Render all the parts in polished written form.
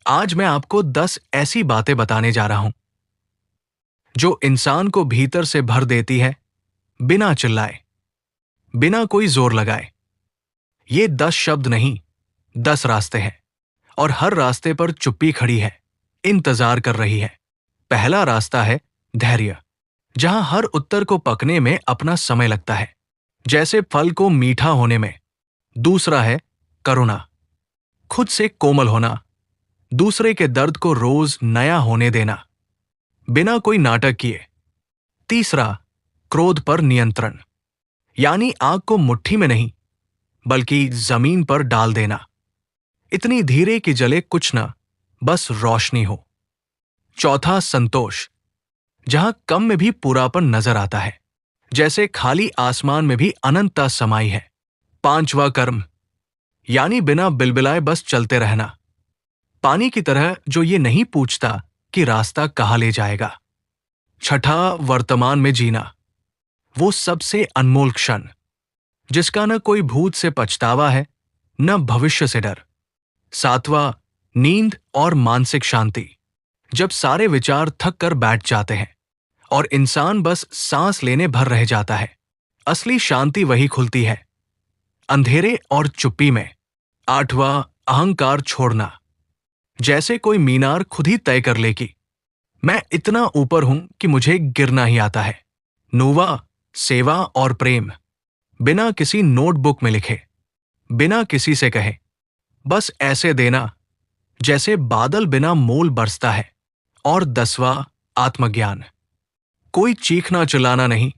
आज मैं आपको 10 ऐसी बातें बताने जा रहा हूं जो इंसान को भीतर से भर देती है, बिना चिल्लाए, बिना कोई जोर लगाए। ये 10 शब्द नहीं, 10 रास्ते हैं और हर रास्ते पर चुप्पी खड़ी है, इंतजार कर रही है। पहला रास्ता है धैर्य, जहां हर उत्तर को पकने में अपना समय लगता है, जैसे फल को मीठा होने में। दूसरा है करुणा, खुद से कोमल होना, दूसरे के दर्द को रोज नया होने देना, बिना कोई नाटक किए। तीसरा क्रोध पर नियंत्रण, यानी आग को मुट्ठी में नहीं बल्कि जमीन पर डाल देना, इतनी धीरे कि जले कुछ न, बस रोशनी हो। चौथा संतोष, जहां कम में भी पूरापन नजर आता है, जैसे खाली आसमान में भी अनंतता समाई है। पांचवा कर्म, यानी बिना बिलबिलाए बस चलते रहना, पानी की तरह जो ये नहीं पूछता कि रास्ता कहाँ ले जाएगा। छठा वर्तमान में जीना, वो सबसे अनमोल क्षण, जिसका न कोई भूत से पछतावा है, न भविष्य से डर। सातवां नींद और मानसिक शांति, जब सारे विचार थक कर बैठ जाते हैं और इंसान बस सांस लेने भर रह जाता है। असली शांति वही खुलती है, अंधेरे और चुप्पी में। आठवां अहंकार छोड़ना, जैसे कोई मीनार खुद ही तय कर ले कि मैं इतना ऊपर हूं कि मुझे गिरना ही आता है। नौवां सेवा और प्रेम, बिना किसी नोटबुक में लिखे, बिना किसी से कहे, बस ऐसे देना जैसे बादल बिना मोल बरसता है। और 10वां आत्मज्ञान, कोई चीखना चिल्लाना नहीं,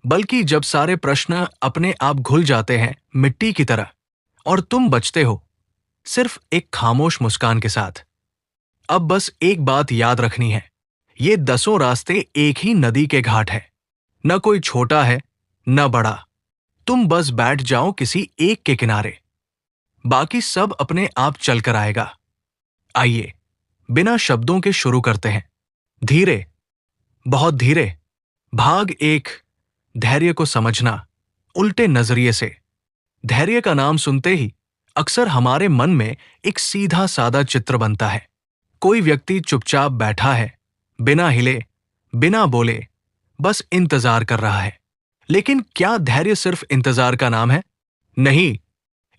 बल्कि जब सारे प्रश्न अपने आप घुल जाते हैं मिट्टी की तरह और तुम बचते हो सिर्फ एक खामोश मुस्कान के साथ। अब बस एक बात याद रखनी है, ये 10 रास्ते एक ही नदी के घाट है, न कोई छोटा है न बड़ा। तुम बस बैठ जाओ किसी एक के किनारे, बाकी सब अपने आप चलकर आएगा। आइए बिना शब्दों के शुरू करते हैं। धीरे, बहुत धीरे। भाग 1, धैर्य को समझना उल्टे नजरिए से। धैर्य का नाम सुनते ही अक्सर हमारे मन में एक सीधा सादा चित्र बनता है। कोई व्यक्ति चुपचाप बैठा है, बिना हिले, बिना बोले, बस इंतजार कर रहा है। लेकिन क्या धैर्य सिर्फ इंतजार का नाम है? नहीं,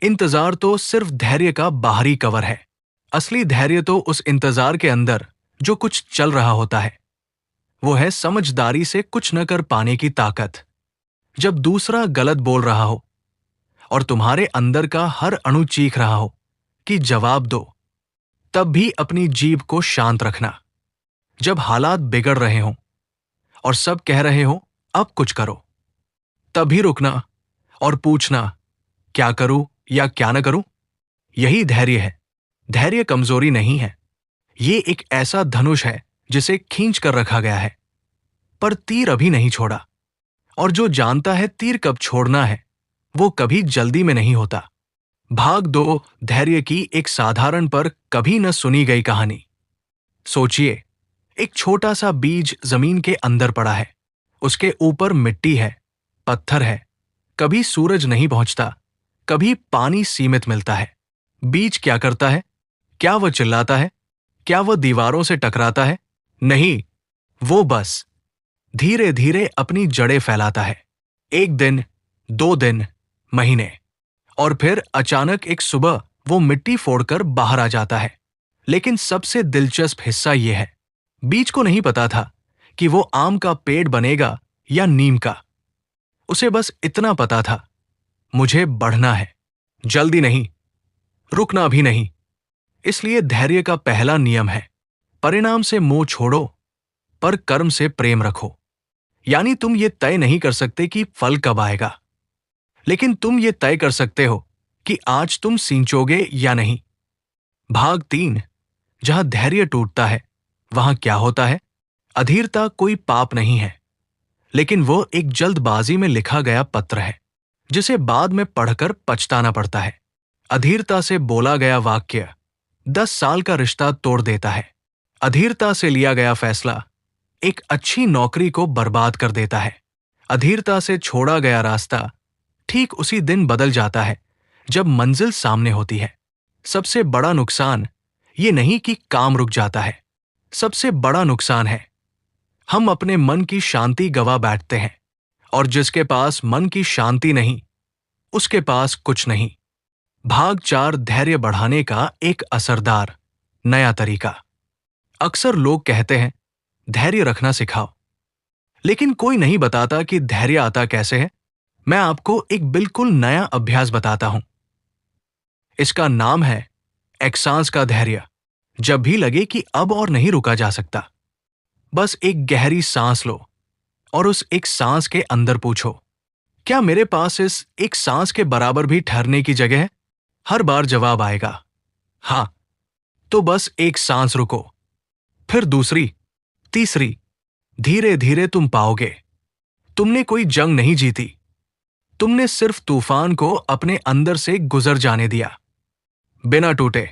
इंतजार तो सिर्फ धैर्य का बाहरी कवर है। असली धैर्य तो उस इंतजार के अंदर जो कुछ चल रहा होता है। वो है समझदारी से कुछ न कर पाने की ताकत। जब दूसरा गलत बोल रहा हो और तुम्हारे अंदर का हर अणु चीख रहा हो कि जवाब दो, तब भी अपनी जीभ को शांत रखना। जब हालात बिगड़ रहे हों और सब कह रहे हो अब कुछ करो, तभी रुकना और पूछना, क्या करूं या क्या न करूं? यही धैर्य है। धैर्य कमजोरी नहीं है, ये एक ऐसा धनुष है जिसे खींच कर रखा गया है, पर तीर अभी नहीं छोड़ा। और जो जानता है तीर कब छोड़ना है, वो कभी जल्दी में नहीं होता। भाग 2, धैर्य की एक साधारण पर कभी न सुनी गई कहानी। सोचिए, एक छोटा सा बीज जमीन के अंदर पड़ा है, उसके ऊपर मिट्टी है, पत्थर है, कभी सूरज नहीं पहुंचता, कभी पानी सीमित मिलता है। बीज क्या करता है? क्या वह चिल्लाता है? क्या वह दीवारों से टकराता है? नहीं, वो बस धीरे धीरे अपनी जड़ें फैलाता है। 1 दिन, 2 दिन, महीने, और फिर अचानक एक सुबह वो मिट्टी फोड़कर बाहर आ जाता है। लेकिन सबसे दिलचस्प हिस्सा यह है, बीज को नहीं पता था कि वो आम का पेड़ बनेगा या नीम का। उसे बस इतना पता था, मुझे बढ़ना है, जल्दी नहीं, रुकना भी नहीं। इसलिए धैर्य का पहला नियम है, परिणाम से मोह छोड़ो, पर कर्म से प्रेम रखो। यानी तुम ये तय नहीं कर सकते कि फल कब आएगा, लेकिन तुम ये तय कर सकते हो कि आज तुम सींचोगे या नहीं। भाग 3, जहां धैर्य टूटता है, वहां क्या होता है? अधीरता कोई पाप नहीं है, लेकिन वो एक जल्दबाजी में लिखा गया पत्र है, जिसे बाद में पढ़कर पछताना पड़ता है। अधीरता से बोला गया वाक्य 10 साल का रिश्ता तोड़ देता है। अधीरता से लिया गया फैसला एक अच्छी नौकरी को बर्बाद कर देता है। अधीरता से छोड़ा गया रास्ता ठीक उसी दिन बदल जाता है जब मंजिल सामने होती है। सबसे बड़ा नुकसान ये नहीं कि काम रुक जाता है। सबसे बड़ा नुकसान है हम अपने मन की शांति गवा बैठते हैं, और जिसके पास मन की शांति नहीं, उसके पास कुछ नहीं। भाग 4 धैर्य बढ़ाने का एक असरदार नया तरीका। अक्सर लोग कहते हैं धैर्य रखना सिखाओ, लेकिन कोई नहीं बताता कि धैर्य आता कैसे है। मैं आपको एक बिल्कुल नया अभ्यास बताता हूं। इसका नाम है एक सांस का धैर्य। जब भी लगे कि अब और नहीं रुका जा सकता, बस एक गहरी सांस लो और उस एक सांस के अंदर पूछो, क्या मेरे पास इस एक सांस के बराबर भी ठहरने की जगह है? हर बार जवाब आएगा हां। तो बस एक सांस रुको, फिर दूसरी, तीसरी। धीरे धीरे तुम पाओगे तुमने कोई जंग नहीं जीती, तुमने सिर्फ तूफान को अपने अंदर से गुजर जाने दिया, बिना टूटे।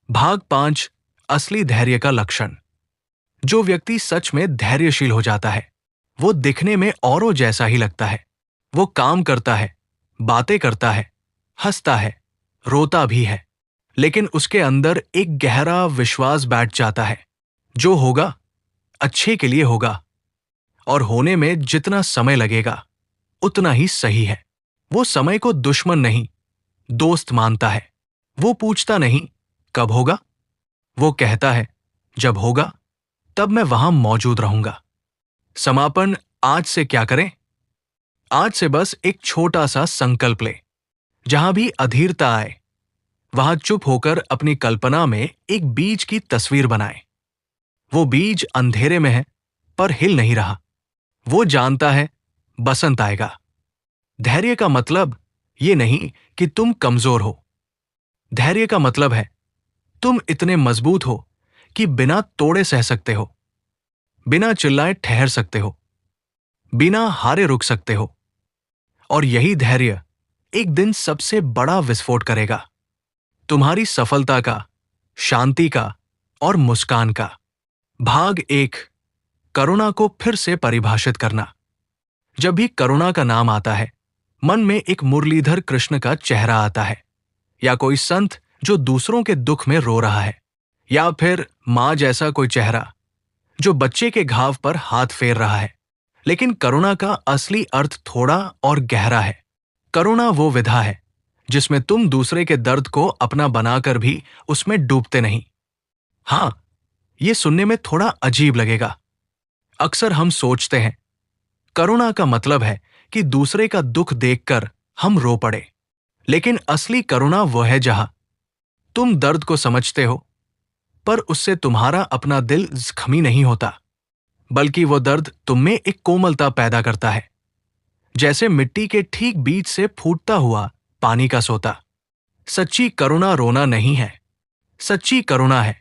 भाग 5 असली धैर्य का लक्षण। जो व्यक्ति सच में धैर्यशील हो जाता है, वो दिखने में औरों जैसा ही लगता है। वो काम करता है, बातें करता है, हंसता है, रोता भी है, लेकिन उसके अंदर एक गहरा विश्वास बैठ जाता है, जो होगा अच्छे के लिए होगा, और होने में जितना समय लगेगा उतना ही सही है। वो समय को दुश्मन नहीं, दोस्त मानता है। वो पूछता नहीं कब होगा, वो कहता है जब होगा तब मैं वहां मौजूद रहूंगा। समापन। आज से क्या करें? आज से बस एक छोटा सा संकल्प ले। जहां भी अधीरता आए, वहां चुप होकर अपनी कल्पना में एक बीज की तस्वीर बनाए। वो बीज अंधेरे में है, पर हिल नहीं रहा। वो जानता है बसंत आएगा। धैर्य का मतलब ये नहीं कि तुम कमजोर हो। धैर्य का मतलब है तुम इतने मजबूत हो कि बिना तोड़े सह सकते हो, बिना चिल्लाए ठहर सकते हो, बिना हारे रुक सकते हो। और यही धैर्य एक दिन सबसे बड़ा विस्फोट करेगा, तुम्हारी सफलता का, शांति का और मुस्कान का। भाग 1 करुणा को फिर से परिभाषित करना। जब भी करुणा का नाम आता है, मन में एक मुरलीधर कृष्ण का चेहरा आता है, या कोई संत जो दूसरों के दुख में रो रहा है, या फिर मां जैसा कोई चेहरा जो बच्चे के घाव पर हाथ फेर रहा है। लेकिन करुणा का असली अर्थ थोड़ा और गहरा है। करुणा वो विधा है जिसमें तुम दूसरे के दर्द को अपना बनाकर भी उसमें डूबते नहीं। हां, ये सुनने में थोड़ा अजीब लगेगा। अक्सर हम सोचते हैं करुणा का मतलब है कि दूसरे का दुख देखकर हम रो पड़े। लेकिन असली करुणा वो है जहां तुम दर्द को समझते हो, पर उससे तुम्हारा अपना दिल जख्मी नहीं होता, बल्कि वो दर्द तुम में एक कोमलता पैदा करता है, जैसे मिट्टी के ठीक बीच से फूटता हुआ पानी का सोता। सच्ची करुणा रोना नहीं है। सच्ची करुणा है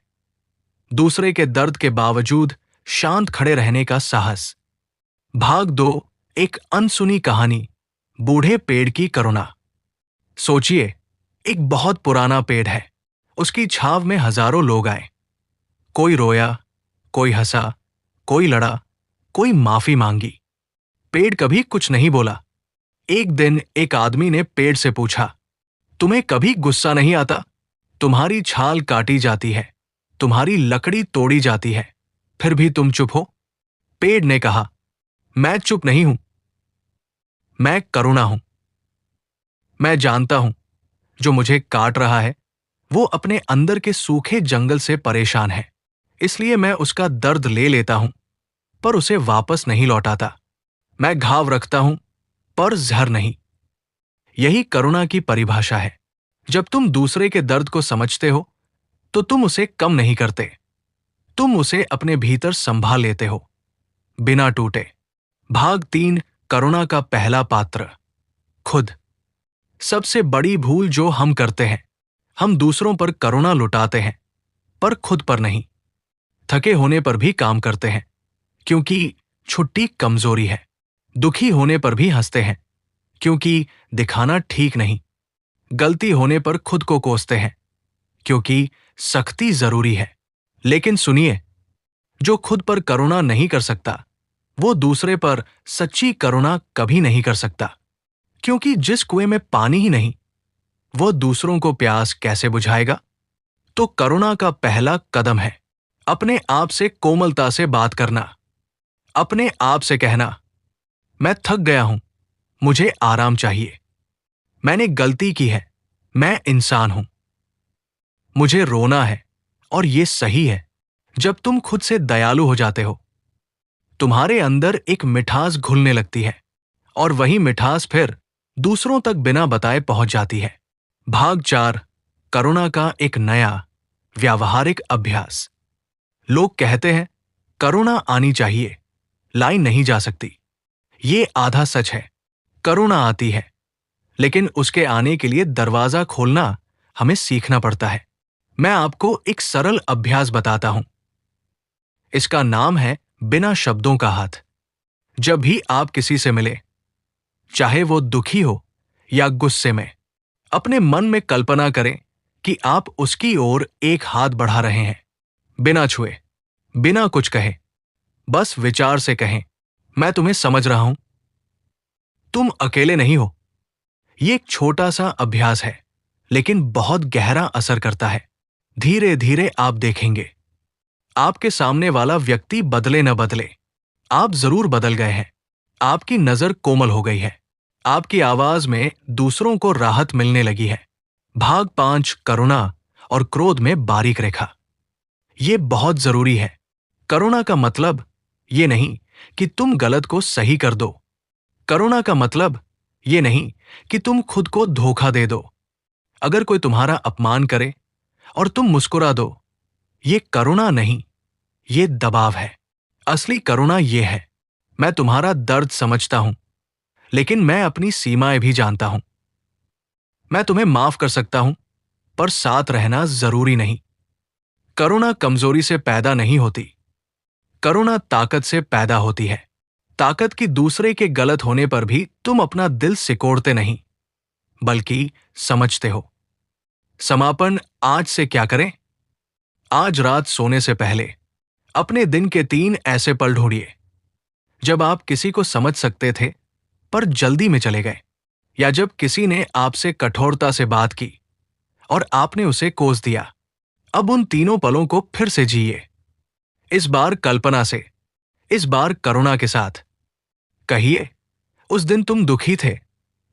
दूसरे के दर्द के बावजूद शांत खड़े रहने का साहस। भाग 2 एक अनसुनी कहानी, बूढ़े पेड़ की करुणा। सोचिए, एक बहुत पुराना पेड़ है। उसकी छाव में हजारों लोग आए। कोई रोया, कोई हंसा, कोई लड़ा, कोई माफी मांगी। पेड़ कभी कुछ नहीं बोला। एक दिन एक आदमी ने पेड़ से पूछा, तुम्हें कभी गुस्सा नहीं आता? तुम्हारी छाल काटी जाती है, तुम्हारी लकड़ी तोड़ी जाती है, फिर भी तुम चुप हो? पेड़ ने कहा, मैं चुप नहीं हूं, मैं करुणा हूं। मैं जानता हूं जो मुझे काट रहा है वो अपने अंदर के सूखे जंगल से परेशान है, इसलिए मैं उसका दर्द ले लेता हूं, पर उसे वापस नहीं लौटाता। मैं घाव रखता हूं, पर जहर नहीं। यही करुणा की परिभाषा है। जब तुम दूसरे के दर्द को समझते हो, तो तुम उसे कम नहीं करते, तुम उसे अपने भीतर संभाल लेते हो, बिना टूटे। भाग 3 करुणा का पहला पात्र, खुद। सबसे बड़ी भूल जो हम करते हैं, हम दूसरों पर करुणा लुटाते हैं, पर खुद पर नहीं। थके होने पर भी काम करते हैं, क्योंकि छुट्टी कमजोरी है। दुखी होने पर भी हंसते हैं, क्योंकि दिखाना ठीक नहीं। गलती होने पर खुद को कोसते हैं, क्योंकि सख्ती जरूरी है। लेकिन सुनिए, जो खुद पर करुणा नहीं कर सकता, वो दूसरे पर सच्ची करुणा कभी नहीं कर सकता, क्योंकि जिस कुएं में पानी ही नहीं, वो दूसरों को प्यास कैसे बुझाएगा? तो करुणा का पहला कदम है अपने आप से कोमलता से बात करना। अपने आप से कहना, मैं थक गया हूं, मुझे आराम चाहिए। मैंने गलती की है, मैं इंसान हूं। मुझे रोना है और ये सही है। जब तुम खुद से दयालु हो जाते हो, तुम्हारे अंदर एक मिठास घुलने लगती है और वही मिठास फिर दूसरों तक बिना बताए पहुंच जाती है। भाग 4, करुणा का एक नया व्यावहारिक अभ्यास। लोग कहते हैं करुणा आनी चाहिए, लाई नहीं जा सकती। ये आधा सच है। करुणा आती है, लेकिन उसके आने के लिए दरवाजा खोलना हमें सीखना पड़ता है। मैं आपको एक सरल अभ्यास बताता हूं। इसका नाम है बिना शब्दों का हाथ। जब भी आप किसी से मिले, चाहे वो दुखी हो या गुस्से में, अपने मन में कल्पना करें कि आप उसकी ओर एक हाथ बढ़ा रहे हैं, बिना छुए, बिना कुछ कहे, बस विचार से कहें, मैं तुम्हें समझ रहा हूं, तुम अकेले नहीं हो। ये एक छोटा सा अभ्यास है, लेकिन बहुत गहरा असर करता है। धीरे धीरे आप देखेंगे, आपके सामने वाला व्यक्ति बदले न बदले, आप जरूर बदल गए हैं। आपकी नजर कोमल हो गई है, आपकी आवाज में दूसरों को राहत मिलने लगी है। भाग 5, करुणा और क्रोध में बारीक रेखा। ये बहुत जरूरी है। करुणा का मतलब ये नहीं कि तुम गलत को सही कर दो। करुणा का मतलब ये नहीं कि तुम खुद को धोखा दे दो। अगर कोई तुम्हारा अपमान करे और तुम मुस्कुरा दो, ये करुणा नहीं, ये दबाव है। असली करुणा ये है, मैं तुम्हारा दर्द समझता हूं, लेकिन मैं अपनी सीमाएं भी जानता हूं। मैं तुम्हें माफ कर सकता हूं, पर साथ रहना जरूरी नहीं। करुणा कमजोरी से पैदा नहीं होती, करुणा ताकत से पैदा होती है। ताकत की दूसरे के गलत होने पर भी तुम अपना दिल सिकोड़ते नहीं, बल्कि समझते हो। समापन आज से क्या करें? आज रात सोने से पहले अपने दिन के 3 ऐसे पल ढूंढिए जब आप किसी को समझ सकते थे पर जल्दी में चले गए, या जब किसी ने आपसे कठोरता से बात की और आपने उसे कोस दिया। अब उन तीनों पलों को फिर से जिए, इस बार कल्पना से, इस बार करुणा के साथ। कहिए, उस दिन तुम दुखी थे,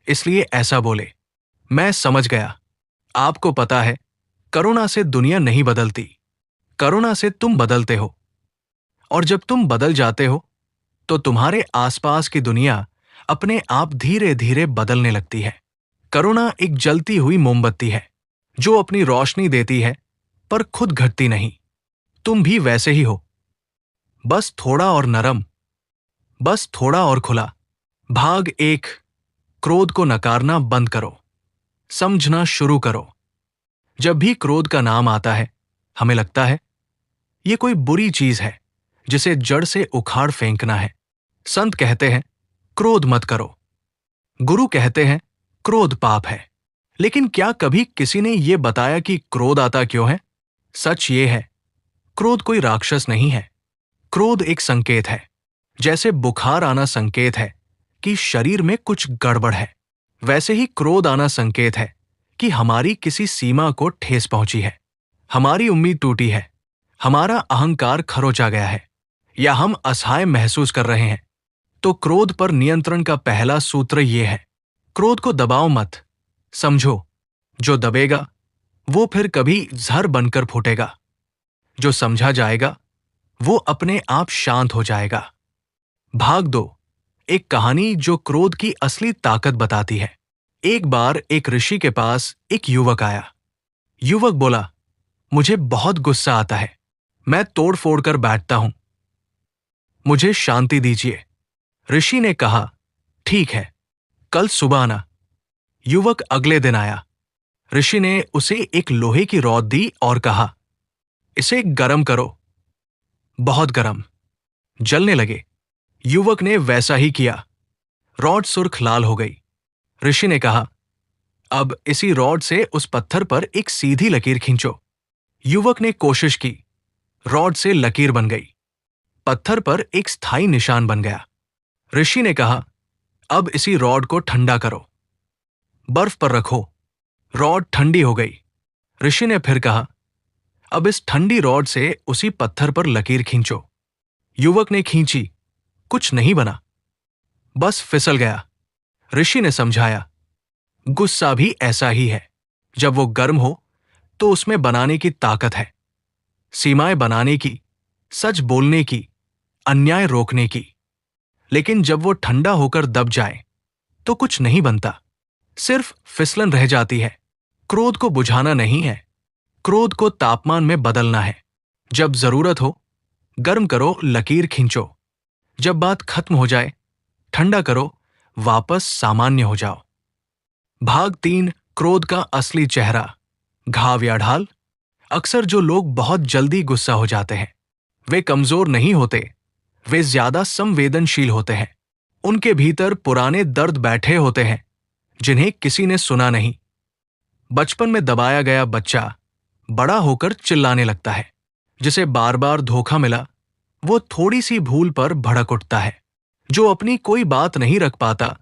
इसलिए ऐसा बोले, मैं समझ गया। आपको पता है, करुणा से दुनिया नहीं बदलती, करुणा से तुम बदलते हो। और जब तुम बदल जाते हो, तो तुम्हारे आसपास की दुनिया अपने आप धीरे धीरे बदलने लगती है। करुणा एक जलती हुई मोमबत्ती है जो अपनी रोशनी देती है पर खुद घटती नहीं। तुम भी वैसे ही हो, बस थोड़ा और नरम, बस थोड़ा और खुला। भाग 1, क्रोध को नकारना बंद करो, समझना शुरू करो। जब भी क्रोध का नाम आता है, हमें लगता है ये कोई बुरी चीज है जिसे जड़ से उखाड़ फेंकना है। संत कहते हैं क्रोध मत करो, गुरु कहते हैं क्रोध पाप है। लेकिन क्या कभी किसी ने यह बताया कि क्रोध आता क्यों है? सच ये है, क्रोध कोई राक्षस नहीं है। क्रोध एक संकेत है, जैसे बुखार आना संकेत है कि शरीर में कुछ गड़बड़ है, वैसे ही क्रोध आना संकेत है कि हमारी किसी सीमा को ठेस पहुंची है, हमारी उम्मीद टूटी है, हमारा अहंकार खरोंचा गया है, या हम असहाय महसूस कर रहे हैं। तो क्रोध पर नियंत्रण का पहला सूत्र यह है, क्रोध को दबाओ मत। समझो, जो दबेगा वो फिर कभी जहर बनकर फूटेगा, जो समझा जाएगा वो अपने आप शांत हो जाएगा। भाग 2, एक कहानी जो क्रोध की असली ताकत बताती है। एक बार एक ऋषि के पास एक युवक आया। युवक बोला, मुझे बहुत गुस्सा आता है, मैं तोड़ फोड़ कर बैठता हूं, मुझे शांति दीजिए। ऋषि ने कहा, ठीक है, कल सुबह आना। युवक अगले दिन आया। ऋषि ने उसे एक लोहे की रॉड दी और कहा, इसे गरम करो। बहुत गरम, जलने लगे। युवक ने वैसा ही किया, रॉड सुर्ख लाल हो गई। ऋषि ने कहा, अब इसी रॉड से उस पत्थर पर एक सीधी लकीर खींचो। युवक ने कोशिश की, रॉड से लकीर बन गई, पत्थर पर एक स्थायी निशान बन गया। ऋषि ने कहा, अब इसी रॉड को ठंडा करो, बर्फ पर रखो। रॉड ठंडी हो गई। ऋषि ने फिर कहा, अब इस ठंडी रॉड से उसी पत्थर पर लकीर खींचो। युवक ने खींची, कुछ नहीं बना, बस फिसल गया। ऋषि ने समझाया, गुस्सा भी ऐसा ही है। जब वो गर्म हो तो उसमें बनाने की ताकत है, सीमाएं बनाने की, सच बोलने की, अन्याय रोकने की। लेकिन जब वो ठंडा होकर दब जाए तो कुछ नहीं बनता, सिर्फ फिसलन रह जाती है। क्रोध को बुझाना नहीं है, क्रोध को तापमान में बदलना है। जब जरूरत हो गर्म करो, लकीर खींचो। जब बात खत्म हो जाए ठंडा करो, वापस सामान्य हो जाओ। भाग 3, क्रोध का असली चेहरा, घाव या ढाल। अक्सर जो लोग बहुत जल्दी गुस्सा हो जाते हैं वे कमजोर नहीं होते, वे ज्यादा संवेदनशील होते हैं। उनके भीतर पुराने दर्द बैठे होते हैं जिन्हें किसी ने सुना नहीं। बचपन में दबाया गया बच्चा बड़ा होकर चिल्लाने लगता है। जिसे बार बार धोखा मिला वो थोड़ी सी भूल पर भड़क उठता है। जो अपनी कोई बात नहीं रख पाता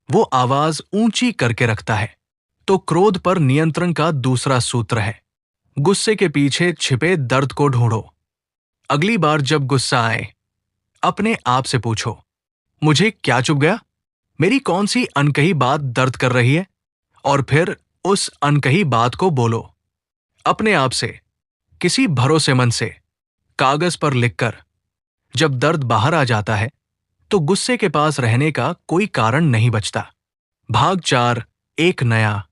वो आवाज ऊंची करके रखता है। तो क्रोध पर नियंत्रण का दूसरा सूत्र है, गुस्से के पीछे छिपे दर्द को ढूंढो। अगली बार जब गुस्सा आए अपने आप से पूछो, मुझे क्या चुभ गया? मेरी कौन सी अनकही बात दर्द कर रही है? और फिर उस अनकही बात को बोलो अपने आप से, किसी भरोसेमंद से, कागज पर लिखकर। जब दर्द बाहर आ जाता है तो गुस्से के पास रहने का कोई कारण नहीं बचता। भाग 4, एक नया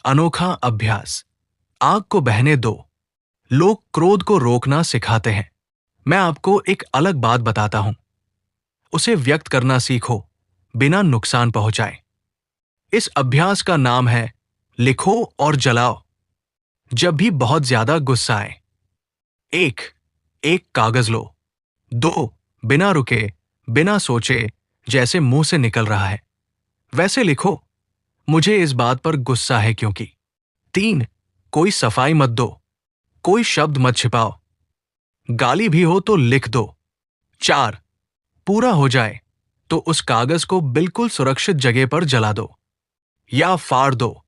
अनोखा अभ्यास, आग को बहने दो। लोग क्रोध को रोकना सिखाते हैं, मैं आपको एक अलग बात बताता हूं। उसे व्यक्त करना सीखो बिना नुकसान पहुंचाए। इस अभ्यास का नाम है लिखो और जलाओ। जब भी बहुत ज्यादा गुस्सा आए, 1, एक कागज लो। 2, बिना रुके, बिना सोचे, जैसे मुंह से निकल रहा है वैसे लिखो, मुझे इस बात पर गुस्सा है क्योंकि। 3, कोई सफाई मत दो, कोई शब्द मत छिपाओ, गाली भी हो तो लिख दो। 4, पूरा हो जाए तो उस कागज को बिल्कुल सुरक्षित जगह पर जला दो, या फाड़ दो,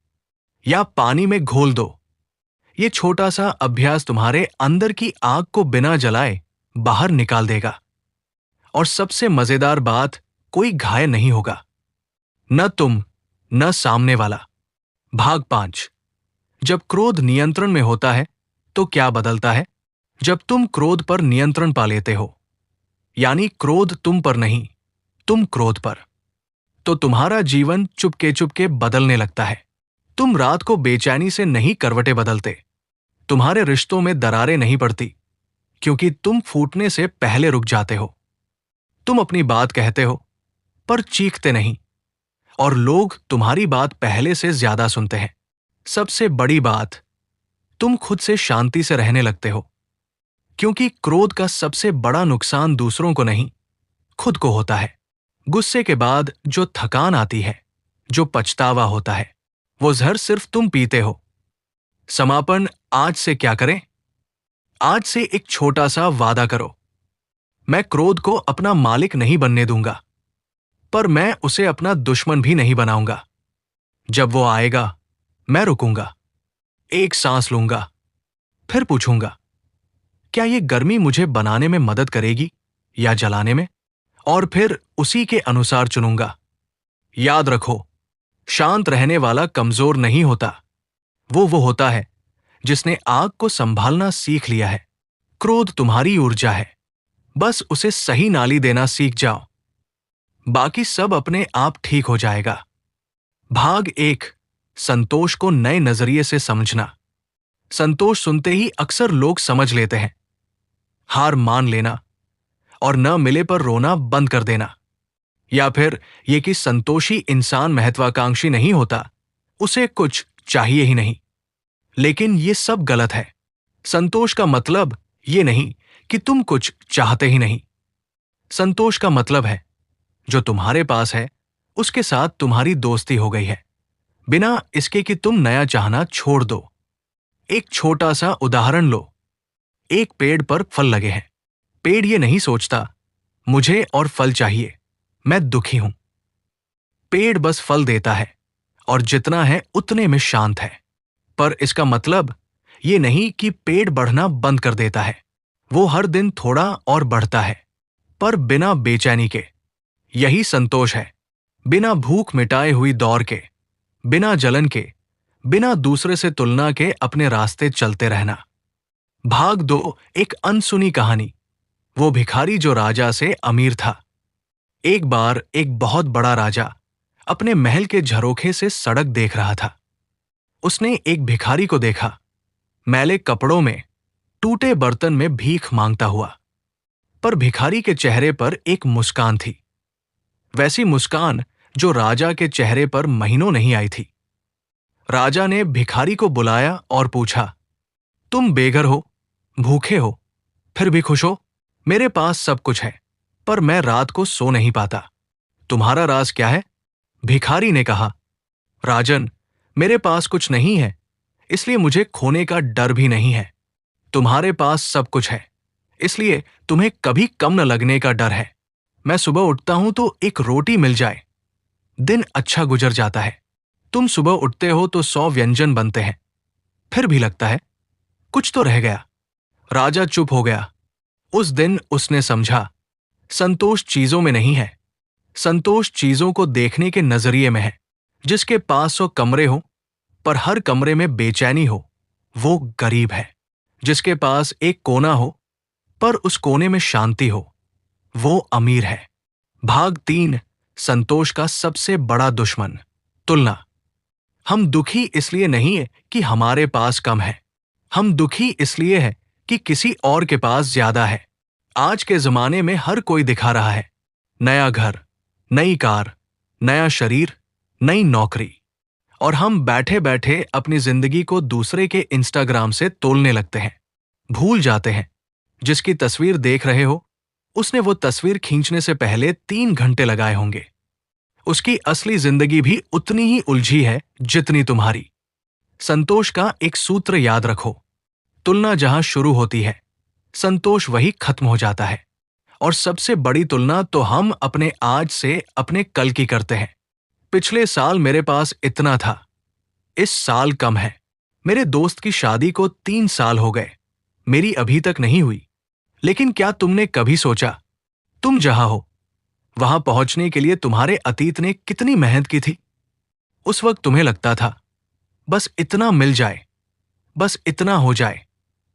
या पानी में घोल दो। ये छोटा सा अभ्यास तुम्हारे अंदर की आग को बिना जलाए बाहर निकाल देगा। और सबसे मजेदार बात, कोई घायल नहीं होगा, न तुम न सामने वाला। भाग 5, जब क्रोध नियंत्रण में होता है तो क्या बदलता है? जब तुम क्रोध पर नियंत्रण पा लेते हो, यानी क्रोध तुम पर नहीं, तुम क्रोध पर, तो तुम्हारा जीवन चुपके चुपके बदलने लगता है। तुम रात को बेचैनी से नहीं करवटें बदलते, तुम्हारे रिश्तों में दरारें नहीं पड़ती, क्योंकि तुम फूटने से पहले रुक जाते हो। तुम अपनी बात कहते हो पर चीखते नहीं, और लोग तुम्हारी बात पहले से ज्यादा सुनते हैं। सबसे बड़ी बात, तुम खुद से शांति से रहने लगते हो, क्योंकि क्रोध का सबसे बड़ा नुकसान दूसरों को नहीं, खुद को होता है। गुस्से के बाद जो थकान आती है, जो पछतावा होता है, वो जहर सिर्फ तुम पीते हो। समापन, आज से क्या करें? आज से एक छोटा सा वादा करो, मैं क्रोध को अपना मालिक नहीं बनने दूंगा, पर मैं उसे अपना दुश्मन भी नहीं बनाऊंगा। जब वो आएगा मैं रुकूंगा, एक सांस लूंगा, फिर पूछूंगा, क्या ये गर्मी मुझे बनाने में मदद करेगी या जलाने में? और फिर उसी के अनुसार चुनूंगा। याद रखो, शांत रहने वाला कमजोर नहीं होता, वो होता है जिसने आग को संभालना सीख लिया है। क्रोध तुम्हारी ऊर्जा है, बस उसे सही नाली देना सीख जाओ, बाकी सब अपने आप ठीक हो जाएगा। भाग 1, संतोष को नए नजरिए से समझना। संतोष सुनते ही अक्सर लोग समझ लेते हैं, हार मान लेना और न मिले पर रोना बंद कर देना, या फिर ये कि संतोषी इंसान महत्वाकांक्षी नहीं होता, उसे कुछ चाहिए ही नहीं। लेकिन ये सब गलत है। संतोष का मतलब ये नहीं कि तुम कुछ चाहते ही नहीं। संतोष का मतलब है जो तुम्हारे पास है उसके साथ तुम्हारी दोस्ती हो गई है, बिना इसके कि तुम नया चाहना छोड़ दो। एक छोटा सा उदाहरण लो, एक पेड़ पर फल लगे हैं। पेड़ ये नहीं सोचता मुझे और फल चाहिए, मैं दुखी हूं। पेड़ बस फल देता है और जितना है उतने में शांत है। पर इसका मतलब ये नहीं कि पेट बढ़ना बंद कर देता है, वो हर दिन थोड़ा और बढ़ता है, पर बिना बेचैनी के। यही संतोष है, बिना भूख मिटाए हुई दौड़ के, बिना जलन के, बिना दूसरे से तुलना के अपने रास्ते चलते रहना। भाग 2, एक अनसुनी कहानी। वो भिखारी जो राजा से अमीर था। एक बार एक बहुत बड़ा राजा अपने महल के झरोखे से सड़क देख रहा था। उसने एक भिखारी को देखा, मैले कपड़ों में, टूटे बर्तन में भीख मांगता हुआ। पर भिखारी के चेहरे पर एक मुस्कान थी, वैसी मुस्कान जो राजा के चेहरे पर महीनों नहीं आई थी। राजा ने भिखारी को बुलाया और पूछा, तुम बेघर हो, भूखे हो, फिर भी खुश हो? मेरे पास सब कुछ है, पर मैं रात को सो नहीं पाता। तुम्हारा राज क्या है? भिखारी ने कहा, राजन, मेरे पास कुछ नहीं है, इसलिए मुझे खोने का डर भी नहीं है। तुम्हारे पास सब कुछ है, इसलिए तुम्हें कभी कम न लगने का डर है। मैं सुबह उठता हूं तो एक रोटी मिल जाए, दिन अच्छा गुजर जाता है। तुम सुबह उठते हो तो 100 व्यंजन बनते हैं, फिर भी लगता है कुछ तो रह गया। राजा चुप हो गया। उस दिन उसने समझा, संतोष चीजों में नहीं है, संतोष चीजों को देखने के नजरिए में है। जिसके पास 100 कमरे हो पर हर कमरे में बेचैनी हो, वो गरीब है। जिसके पास एक कोना हो पर उस कोने में शांति हो, वो अमीर है। भाग 3, संतोष का सबसे बड़ा दुश्मन, तुलना। हम दुखी इसलिए नहीं है कि हमारे पास कम है, हम दुखी इसलिए है कि किसी और के पास ज्यादा है। आज के जमाने में हर कोई दिखा रहा है, नया घर, नई कार, नया शरीर, नई नौकरी, और हम बैठे बैठे अपनी जिंदगी को दूसरे के इंस्टाग्राम से तोलने लगते हैं। भूल जाते हैं, जिसकी तस्वीर देख रहे हो, उसने वो तस्वीर खींचने से पहले 3 घंटे लगाए होंगे। उसकी असली जिंदगी भी उतनी ही उलझी है जितनी तुम्हारी। संतोष का एक सूत्र याद रखो, तुलना जहां शुरू होती है, संतोष वही खत्म हो जाता है। और सबसे बड़ी तुलना तो हम अपने आज से अपने कल की करते हैं। पिछले साल मेरे पास इतना था, इस साल कम है। मेरे दोस्त की शादी को 3 साल हो गए, मेरी अभी तक नहीं हुई। लेकिन क्या तुमने कभी सोचा, तुम जहां हो वहां पहुंचने के लिए तुम्हारे अतीत ने कितनी मेहनत की थी? उस वक्त तुम्हें लगता था, बस इतना मिल जाए, बस इतना हो जाए,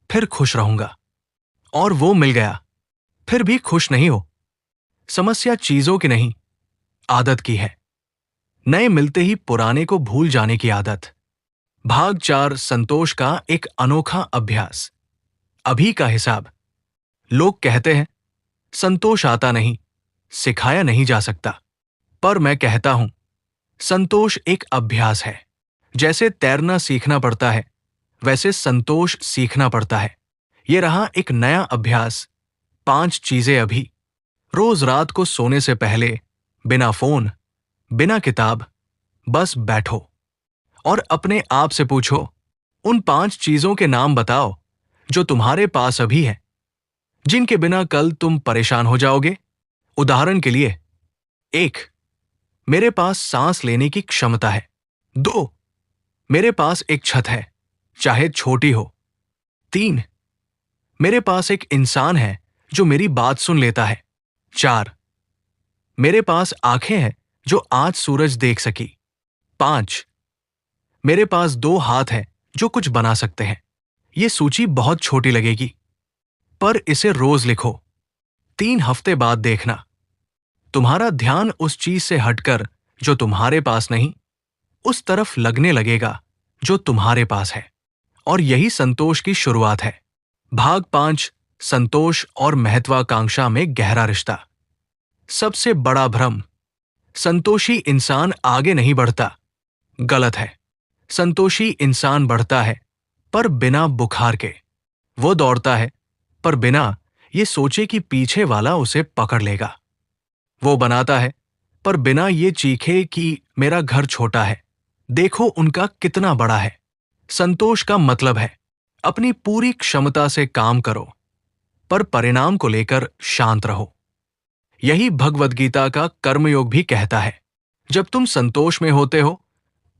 फिर खुश रहूंगा। और वो मिल गया, फिर भी खुश नहीं हो। समस्या चीजों की नहीं, आदत की है। नए मिलते ही पुराने को भूल जाने की आदत। भाग 4, संतोष का एक अनोखा अभ्यास। अभी का हिसाब। लोग कहते हैं, संतोष आता नहीं, सिखाया नहीं जा सकता। पर मैं कहता हूं, संतोष एक अभ्यास है। जैसे तैरना सीखना पड़ता है, वैसे संतोष सीखना पड़ता है। ये रहा एक नया अभ्यास। 5 चीजें अभी। रोज रात को सोने से पहले बिना फोन, बिना किताब, बस बैठो और अपने आप से पूछो, उन 5 चीजों के नाम बताओ जो तुम्हारे पास अभी है, जिनके बिना कल तुम परेशान हो जाओगे। उदाहरण के लिए, 1, मेरे पास सांस लेने की क्षमता है। 2, मेरे पास एक छत है, चाहे छोटी हो। 3, मेरे पास एक इंसान है जो मेरी बात सुन लेता है। 4, मेरे पास आंखें हैं जो आज सूरज देख सकी। 5, मेरे पास 2 हाथ हैं जो कुछ बना सकते हैं। ये सूची बहुत छोटी लगेगी, पर इसे रोज लिखो। 3 हफ्ते बाद देखना, तुम्हारा ध्यान उस चीज से हटकर जो तुम्हारे पास नहीं, उस तरफ लगने लगेगा जो तुम्हारे पास है। और यही संतोष की शुरुआत है। भाग 5, संतोष और महत्वाकांक्षा में गहरा रिश्ता। सबसे बड़ा भ्रम, संतोषी इंसान आगे नहीं बढ़ता। गलत है। संतोषी इंसान बढ़ता है, पर बिना बुखार के। वो दौड़ता है, पर बिना ये सोचे कि पीछे वाला उसे पकड़ लेगा। वो बनाता है, पर बिना ये चीखे कि मेरा घर छोटा है, देखो उनका कितना बड़ा है। संतोष का मतलब है, अपनी पूरी क्षमता से काम करो, पर परिणाम को लेकर शांत रहो। यही भगवद गीता का कर्मयोग भी कहता है, जब तुम संतोष में होते हो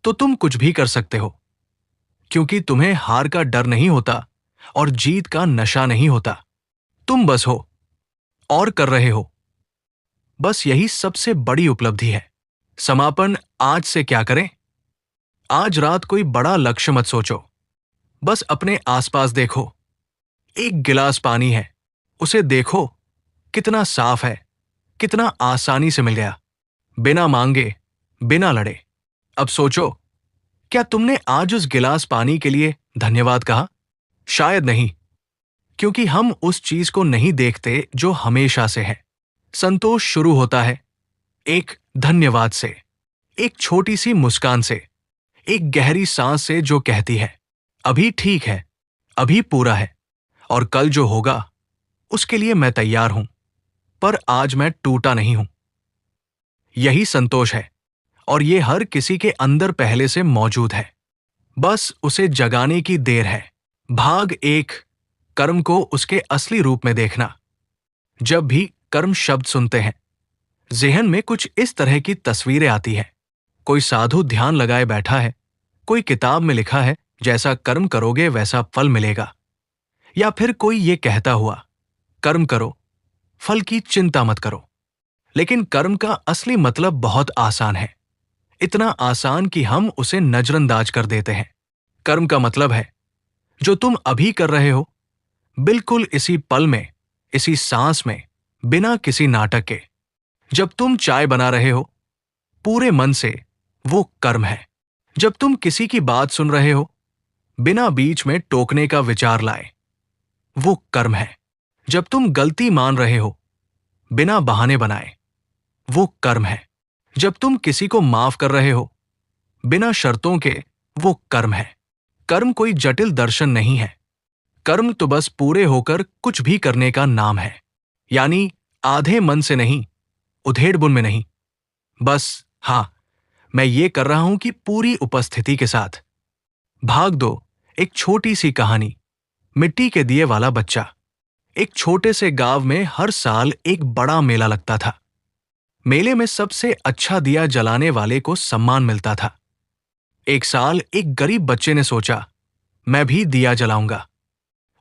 तो तुम कुछ भी कर सकते हो। क्योंकि तुम्हें हार का डर नहीं होता और जीत का नशा नहीं होता। तुम बस हो और कर रहे हो। बस यही सबसे बड़ी उपलब्धि है। समापन आज से क्या करें? आज रात कोई बड़ा लक्ष्य मत सोचो। बस अपने आसपास देखो। एक गिलास पानी है, उसे देखो, कितना साफ है, कितना आसानी से मिल गया, बिना मांगे, बिना लड़े। अब सोचो, क्या तुमने आज उस गिलास पानी के लिए धन्यवाद कहा? शायद नहीं, क्योंकि हम उस चीज को नहीं देखते जो हमेशा से है। संतोष शुरू होता है एक धन्यवाद से, एक छोटी सी मुस्कान से, एक गहरी सांस से जो कहती है, अभी ठीक है, अभी पूरा है, और कल जो होगा उसके लिए मैं तैयार हूं, पर आज मैं टूटा नहीं हूं। यही संतोष है, और ये हर किसी के अंदर पहले से मौजूद है। बस उसे जगाने की देर है। भाग एक, कर्म को उसके असली रूप में देखना। जब भी कर्म शब्द सुनते हैं, ज़हन में कुछ इस तरह की तस्वीरें आती हैं। कोई साधु ध्यान लगाए बैठा है, कोई किताब में लिखा है जैसा कर्म करोगे वैसा फल मिलेगा, या फिर कोई ये कहता हुआ, कर्म करो, फल की चिंता मत करो। लेकिन कर्म का असली मतलब बहुत आसान है, इतना आसान कि हम उसे नजरअंदाज कर देते हैं। कर्म का मतलब है जो तुम अभी कर रहे हो, बिल्कुल इसी पल में, इसी सांस में, बिना किसी नाटक के। जब तुम चाय बना रहे हो पूरे मन से, वो कर्म है। जब तुम किसी की बात सुन रहे हो बिना बीच में टोकने का विचार लाए, वो कर्म है। जब तुम गलती मान रहे हो बिना बहाने बनाए, वो कर्म है। जब तुम किसी को माफ कर रहे हो बिना शर्तों के, वो कर्म है। कर्म कोई जटिल दर्शन नहीं है। कर्म तो बस पूरे होकर कुछ भी करने का नाम है। यानी आधे मन से नहीं, उधेड़-बुन में नहीं। बस हां, मैं ये कर रहा हूं कि पूरी उपस्थिति के साथ। भाग दो, एक छोटी सी कहानी। मिट्टी के दिए वाला बच्चा। एक छोटे से गांव में हर साल एक बड़ा मेला लगता था। मेले में सबसे अच्छा दिया जलाने वाले को सम्मान मिलता था। एक साल एक गरीब बच्चे ने सोचा, मैं भी दिया जलाऊंगा।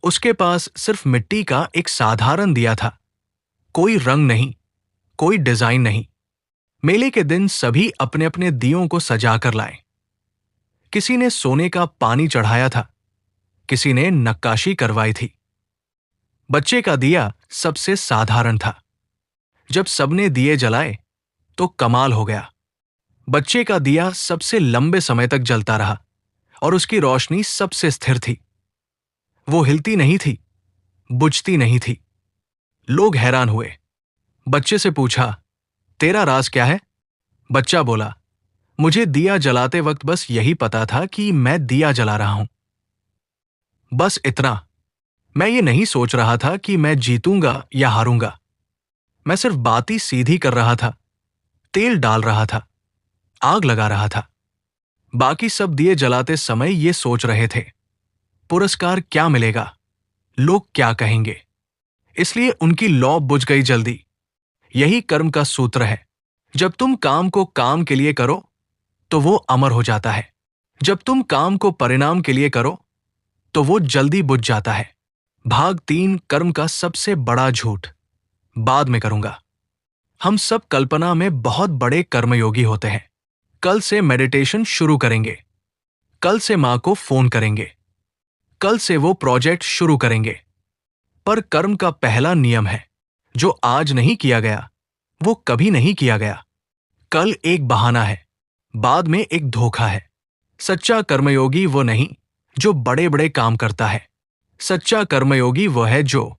उसके पास सिर्फ मिट्टी का एक साधारण दिया था, कोई रंग नहीं, कोई डिजाइन नहीं। मेले के दिन सभी अपने अपने दियों को सजा कर लाए। किसी ने सोने का पानी चढ़ाया था, किसी ने नक्काशी करवाई थी। बच्चे का दिया सबसे साधारण था। जब सबने दिए जलाए तो कमाल हो गया। बच्चे का दिया सबसे लंबे समय तक जलता रहा और उसकी रोशनी सबसे स्थिर थी। वो हिलती नहीं थी, बुझती नहीं थी। लोग हैरान हुए। बच्चे से पूछा, तेरा राज क्या है? बच्चा बोला, मुझे दिया जलाते वक्त बस यही पता था कि मैं दिया जला रहा हूं। बस इतना। मैं ये नहीं सोच रहा था कि मैं जीतूंगा या हारूंगा। मैं सिर्फ बाती सीधी कर रहा था, तेल डाल रहा था, आग लगा रहा था। बाकी सब दिए जलाते समय ये सोच रहे थे, पुरस्कार क्या मिलेगा, लोग क्या कहेंगे। इसलिए उनकी लौ बुझ गई जल्दी। यही कर्म का सूत्र है। जब तुम काम को काम के लिए करो तो वो अमर हो जाता है। जब तुम काम को परिणाम के लिए करो तो वो जल्दी बुझ जाता है। भाग 3, कर्म का सबसे बड़ा झूठ। बाद में करूंगा। हम सब कल्पना में बहुत बड़े कर्मयोगी होते हैं। कल से मेडिटेशन शुरू करेंगे, कल से मां को फोन करेंगे, कल से वो प्रोजेक्ट शुरू करेंगे। पर कर्म का पहला नियम है, जो आज नहीं किया गया वो कभी नहीं किया गया। कल एक बहाना है, बाद में एक धोखा है। सच्चा कर्मयोगी वो नहीं जो बड़े बड़े काम करता है। सच्चा कर्मयोगी वो है जो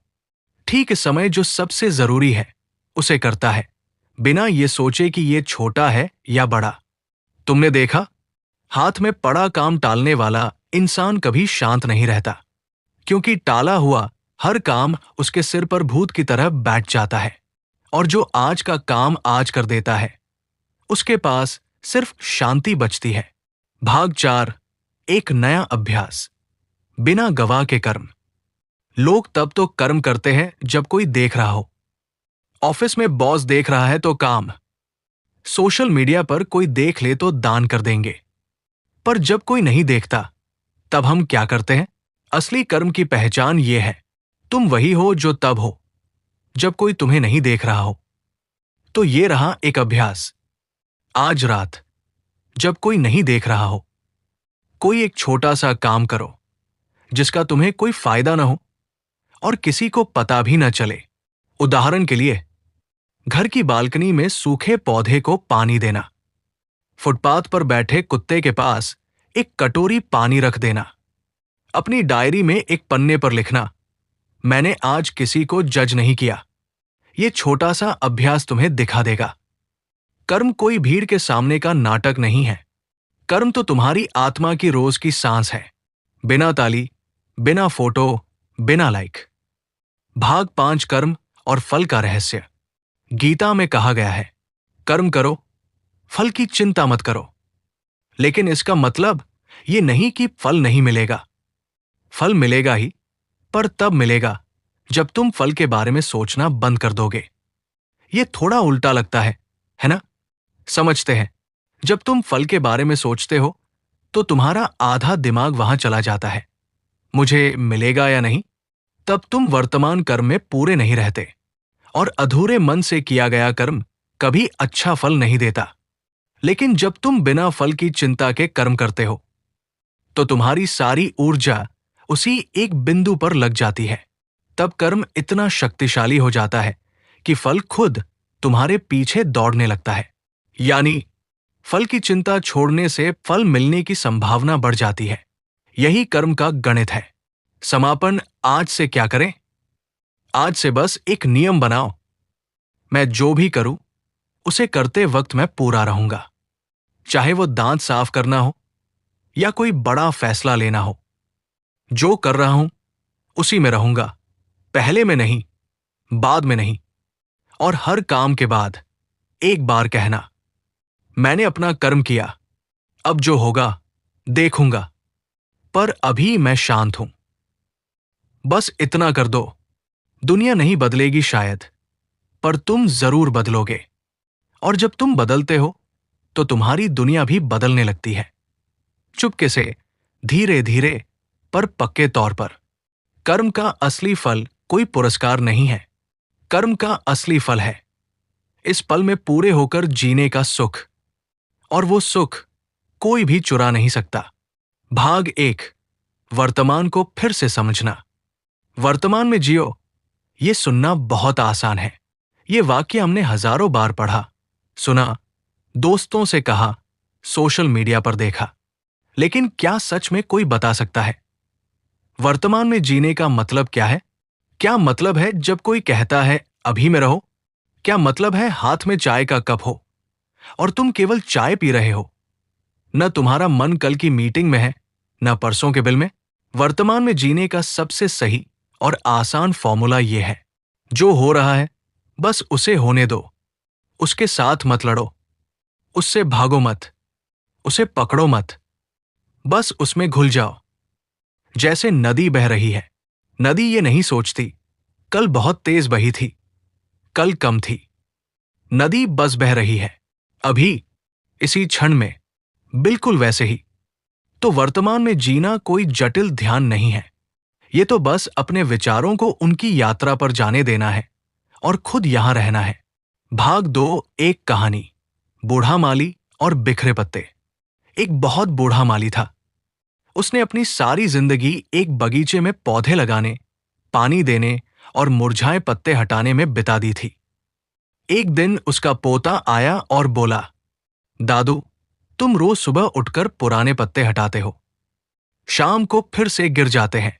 ठीक समय जो सबसे जरूरी है उसे करता है, बिना ये सोचे कि ये छोटा है या बड़ा। तुमने देखा, हाथ में पड़ा काम टालने वाला इंसान कभी शांत नहीं रहता, क्योंकि टाला हुआ हर काम उसके सिर पर भूत की तरह बैठ जाता है। और जो आज का काम आज कर देता है, उसके पास सिर्फ शांति बचती है। भाग 4, एक नया अभ्यास। बिना गवाह के कर्म। लोग तब तो कर्म करते हैं जब कोई देख रहा हो। ऑफिस में बॉस देख रहा है तो काम, सोशल मीडिया पर कोई देख ले तो दान कर देंगे। पर जब कोई नहीं देखता तब हम क्या करते हैं? असली कर्म की पहचान ये है, तुम वही हो जो तब हो जब कोई तुम्हें नहीं देख रहा हो। तो ये रहा एक अभ्यास। आज रात जब कोई नहीं देख रहा हो, कोई एक छोटा सा काम करो जिसका तुम्हें कोई फायदा ना हो और किसी को पता भी न चले। उदाहरण के लिए, घर की बालकनी में सूखे पौधे को पानी देना, फुटपाथ पर बैठे कुत्ते के पास एक कटोरी पानी रख देना, अपनी डायरी में एक पन्ने पर लिखना, मैंने आज किसी को जज नहीं किया। ये छोटा सा अभ्यास तुम्हें दिखा देगा। कर्म कोई भीड़ के सामने का नाटक नहीं है। कर्म तो तुम्हारी आत्मा की रोज की सांस है, बिना ताली, बिना फोटो, बिना लाइक। भाग 5 कर्म और फल का रहस्य। गीता में कहा गया है, कर्म करो, फल की चिंता मत करो। लेकिन इसका मतलब ये नहीं कि फल नहीं मिलेगा। फल मिलेगा ही, पर तब मिलेगा जब तुम फल के बारे में सोचना बंद कर दोगे। ये थोड़ा उल्टा लगता है ना? समझते हैं, जब तुम फल के बारे में सोचते हो तो तुम्हारा आधा दिमाग वहां चला जाता है, मुझे मिलेगा या नहीं। तब तुम वर्तमान कर्म में पूरे नहीं रहते, और अधूरे मन से किया गया कर्म कभी अच्छा फल नहीं देता। लेकिन जब तुम बिना फल की चिंता के कर्म करते हो तो तुम्हारी सारी ऊर्जा उसी एक बिंदु पर लग जाती है। तब कर्म इतना शक्तिशाली हो जाता है कि फल खुद तुम्हारे पीछे दौड़ने लगता है। यानी फल की चिंता छोड़ने से फल मिलने की संभावना बढ़ जाती है। यही कर्म का गणित है। समापन आज से क्या करें? आज से बस एक नियम बनाओ, मैं जो भी करूं उसे करते वक्त मैं पूरा रहूंगा। चाहे वो दांत साफ करना हो या कोई बड़ा फैसला लेना हो, जो कर रहा हूं उसी में रहूंगा, पहले में नहीं, बाद में नहीं। और हर काम के बाद एक बार कहना, मैंने अपना कर्म किया, अब जो होगा देखूंगा, पर अभी मैं शांत हूं। बस इतना कर दो। दुनिया नहीं बदलेगी शायद, पर तुम जरूर बदलोगे। और जब तुम बदलते हो तो तुम्हारी दुनिया भी बदलने लगती है, चुपके से, धीरे धीरे, पर पक्के तौर पर। कर्म का असली फल कोई पुरस्कार नहीं है। कर्म का असली फल है इस पल में पूरे होकर जीने का सुख, और वो सुख कोई भी चुरा नहीं सकता। भाग 1, वर्तमान को फिर से समझना। वर्तमान में जियो, ये सुनना बहुत आसान है। ये वाक्य हमने हजारों बार पढ़ा, सुना, दोस्तों से कहा, सोशल मीडिया पर देखा। लेकिन क्या सच में कोई बता सकता है वर्तमान में जीने का मतलब क्या है? क्या मतलब है जब कोई कहता है अभी में रहो? क्या मतलब है हाथ में चाय का कप हो और तुम केवल चाय पी रहे हो? न तुम्हारा मन कल की मीटिंग में है, न परसों के बिल में। वर्तमान में जीने का सबसे सही और आसान फॉर्मूला यह है, जो हो रहा है बस उसे होने दो। उसके साथ मत लड़ो, उससे भागो मत, उसे पकड़ो मत, बस उसमें घुल जाओ। जैसे नदी बह रही है, नदी ये नहीं सोचती कल बहुत तेज बही थी, कल कम थी। नदी बस बह रही है, अभी, इसी क्षण में, बिल्कुल वैसे ही। तो वर्तमान में जीना कोई जटिल ध्यान नहीं है। ये तो बस अपने विचारों को उनकी यात्रा पर जाने देना है और खुद यहां रहना है। भाग 2, एक कहानी। बूढ़ा माली और बिखरे पत्ते। एक बहुत बूढ़ा माली था। उसने अपनी सारी जिंदगी एक बगीचे में पौधे लगाने, पानी देने और मुरझाए पत्ते हटाने में बिता दी थी। एक दिन उसका पोता आया और बोला, दादू, तुम रोज सुबह उठकर पुराने पत्ते हटाते हो, शाम को फिर से गिर जाते हैं,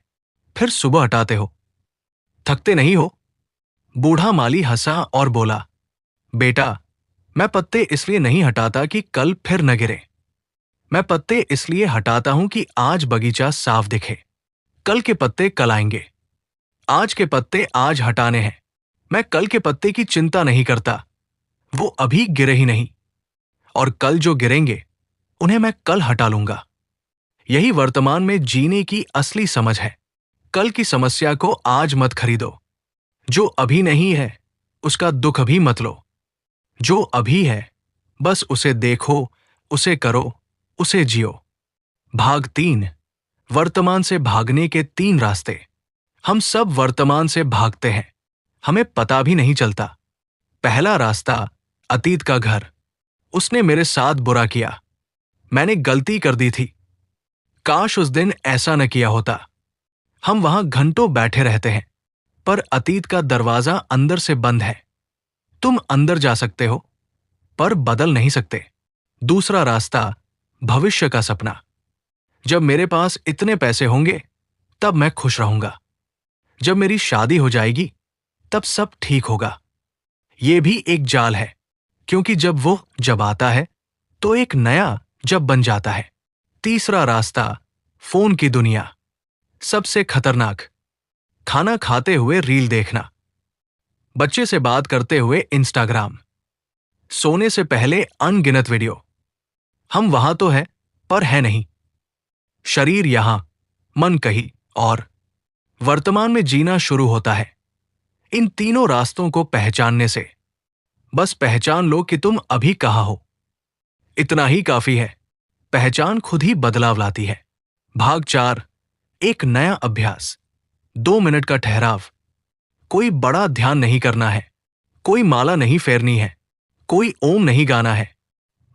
फिर सुबह हटाते हो, थकते नहीं हो? बूढ़ा माली हंसा और बोला, बेटा, मैं पत्ते इसलिए नहीं हटाता कि कल फिर न गिरे। मैं पत्ते इसलिए हटाता हूं कि आज बगीचा साफ दिखे। कल के पत्ते कल आएंगे। आज के पत्ते आज हटाने हैं। मैं कल के पत्ते की चिंता नहीं करता, वो अभी गिरे ही नहीं, और कल जो गिरेंगे उन्हें मैं कल हटा लूंगा। यही वर्तमान में जीने की असली समझ है। कल की समस्या को आज मत खरीदो। जो अभी नहीं है उसका दुख भी मत लो। जो अभी है बस उसे देखो, उसे करो, उसे जियो। भाग 3, वर्तमान से भागने के 3 रास्ते। हम सब वर्तमान से भागते हैं, हमें पता भी नहीं चलता। पहला रास्ता, अतीत का घर। उसने मेरे साथ बुरा किया, मैंने गलती कर दी थी, काश उस दिन ऐसा न किया होता। हम वहां घंटों बैठे रहते हैं, पर अतीत का दरवाजा अंदर से बंद है। तुम अंदर जा सकते हो, पर बदल नहीं सकते। दूसरा रास्ता, भविष्य का सपना। जब मेरे पास इतने पैसे होंगे, तब मैं खुश रहूंगा। जब मेरी शादी हो जाएगी, तब सब ठीक होगा। ये भी एक जाल है, क्योंकि जब आता है, तो एक नया जब बन जाता है। तीसरा रास्ता, फोन की दुनिया। सबसे खतरनाक, खाना खाते हुए रील देखना, बच्चे से बात करते हुए इंस्टाग्राम, सोने से पहले अनगिनत वीडियो। हम वहां तो है, पर है नहीं। शरीर यहां, मन कहीं और। वर्तमान में जीना शुरू होता है इन तीनों रास्तों को पहचानने से। बस पहचान लो कि तुम अभी कहां हो। इतना ही काफी है। पहचान खुद ही बदलाव लाती है। भाग 4, एक नया अभ्यास। 2 मिनट का ठहराव। कोई बड़ा ध्यान नहीं करना है, कोई माला नहीं फेरनी है, कोई ओम नहीं गाना है।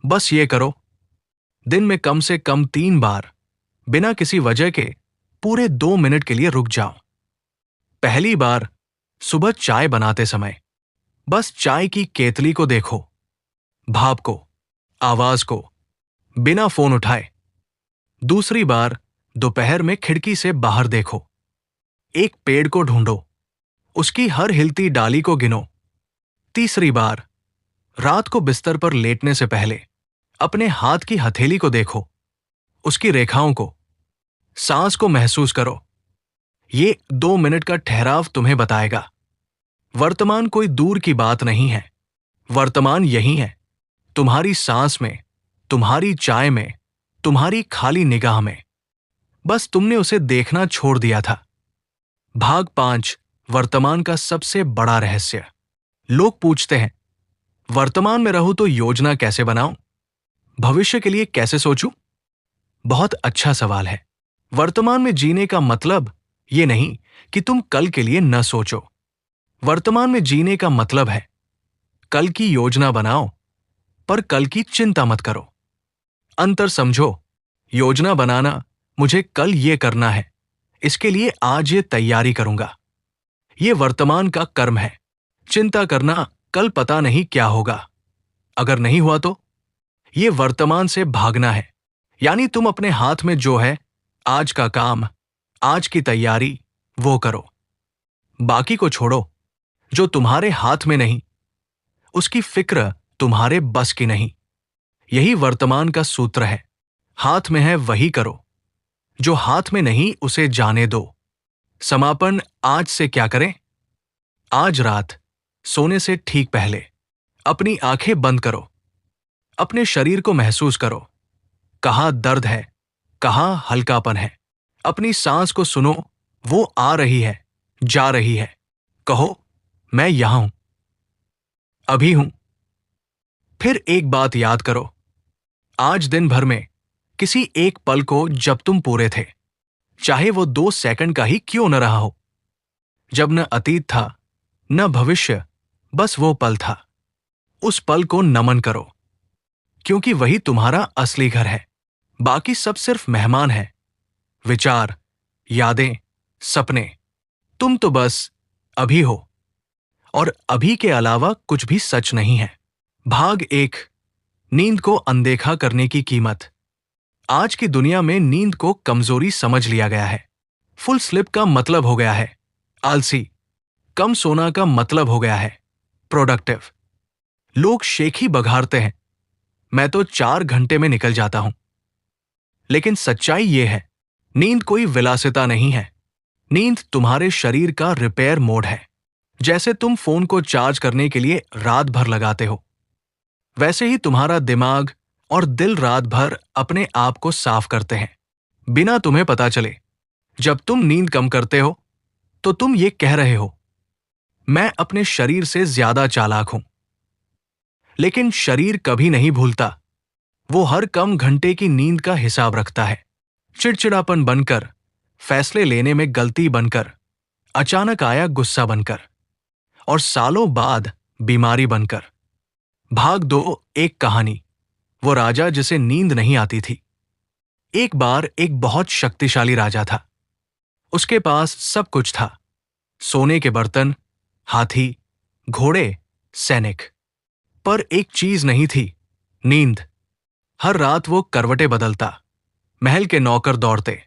बस ये करो, दिन में कम से कम 3 बार, बिना किसी वजह के, पूरे 2 मिनट के लिए रुक जाओ। पहली बार, सुबह चाय बनाते समय। बस चाय की केतली को देखो, भाप को, आवाज को, बिना फोन उठाए। दूसरी बार, दोपहर में खिड़की से बाहर देखो। एक पेड़ को ढूंढो, उसकी हर हिलती डाली को गिनो। तीसरी बार, रात को बिस्तर पर लेटने से पहले अपने हाथ की हथेली को देखो, उसकी रेखाओं को, सांस को महसूस करो। ये 2 मिनट का ठहराव तुम्हें बताएगा, वर्तमान कोई दूर की बात नहीं है। वर्तमान यही है, तुम्हारी सांस में, तुम्हारी चाय में, तुम्हारी खाली निगाह में। बस तुमने उसे देखना छोड़ दिया था। भाग 5, वर्तमान का सबसे बड़ा रहस्य। लोग पूछते हैं, वर्तमान में रहूं तो योजना कैसे बनाऊं? भविष्य के लिए कैसे सोचूं? बहुत अच्छा सवाल है। वर्तमान में जीने का मतलब ये नहीं कि तुम कल के लिए न सोचो। वर्तमान में जीने का मतलब है, कल की योजना बनाओ, पर कल की चिंता मत करो। अंतर समझो, योजना बनाना, मुझे कल ये करना है, इसके लिए आज ये तैयारी करूंगा। ये वर्तमान का कर्म है। चिंता करना, कल पता नहीं क्या होगा, अगर नहीं हुआ तो। ये वर्तमान से भागना है, यानी तुम अपने हाथ में जो है, आज का काम, आज की तैयारी, वो करो। बाकी को छोड़ो, जो तुम्हारे हाथ में नहीं, उसकी फिक्र तुम्हारे बस की नहीं। यही वर्तमान का सूत्र है। हाथ में है वही करो, जो हाथ में नहीं उसे जाने दो। समापन आज से क्या करें? आज रात, सोने से ठीक पहले, अपनी आंखें बंद करो, अपने शरीर को महसूस करो। कहाँ दर्द है, कहाँ हल्कापन है। अपनी सांस को सुनो, वो आ रही है, जा रही है। कहो, मैं यहां हूं, अभी हूं। फिर एक बात याद करो, आज दिन भर में किसी एक पल को जब तुम पूरे थे, चाहे वो 2 सेकंड का ही क्यों न रहा हो, जब न अतीत था न भविष्य, बस वो पल था। उस पल को नमन करो, क्योंकि वही तुम्हारा असली घर है। बाकी सब सिर्फ मेहमान है, विचार, यादें, सपने। तुम तो बस अभी हो, और अभी के अलावा कुछ भी सच नहीं है। भाग 1, नींद को अनदेखा करने की कीमत। आज की दुनिया में नींद को कमजोरी समझ लिया गया है। फुल स्लिप का मतलब हो गया है आलसी। कम सोना का मतलब हो गया है प्रोडक्टिव। लोग शेखी बघारते हैं, मैं तो 4 घंटे में निकल जाता हूं। लेकिन सच्चाई यह है, नींद कोई विलासिता नहीं है। नींद तुम्हारे शरीर का रिपेयर मोड है। जैसे तुम फोन को चार्ज करने के लिए रात भर लगाते हो, वैसे ही तुम्हारा दिमाग और दिल रात भर अपने आप को साफ करते हैं, बिना तुम्हें पता चले। जब तुम नींद कम करते हो, तो तुम ये कह रहे हो, मैं अपने शरीर से ज्यादा चालाक हूं। लेकिन शरीर कभी नहीं भूलता, वो हर कम घंटे की नींद का हिसाब रखता है। चिड़चिड़ापन बनकर, फैसले लेने में गलती बनकर, अचानक आया गुस्सा बनकर, और सालों बाद बीमारी बनकर। भाग 2, एक कहानी। वो राजा जिसे नींद नहीं आती थी। एक बार एक बहुत शक्तिशाली राजा था। उसके पास सब कुछ था, सोने के बर्तन, हाथी, घोड़े, सैनिक। पर एक चीज नहीं थी, नींद। हर रात वो करवटें बदलता, महल के नौकर दौड़ते,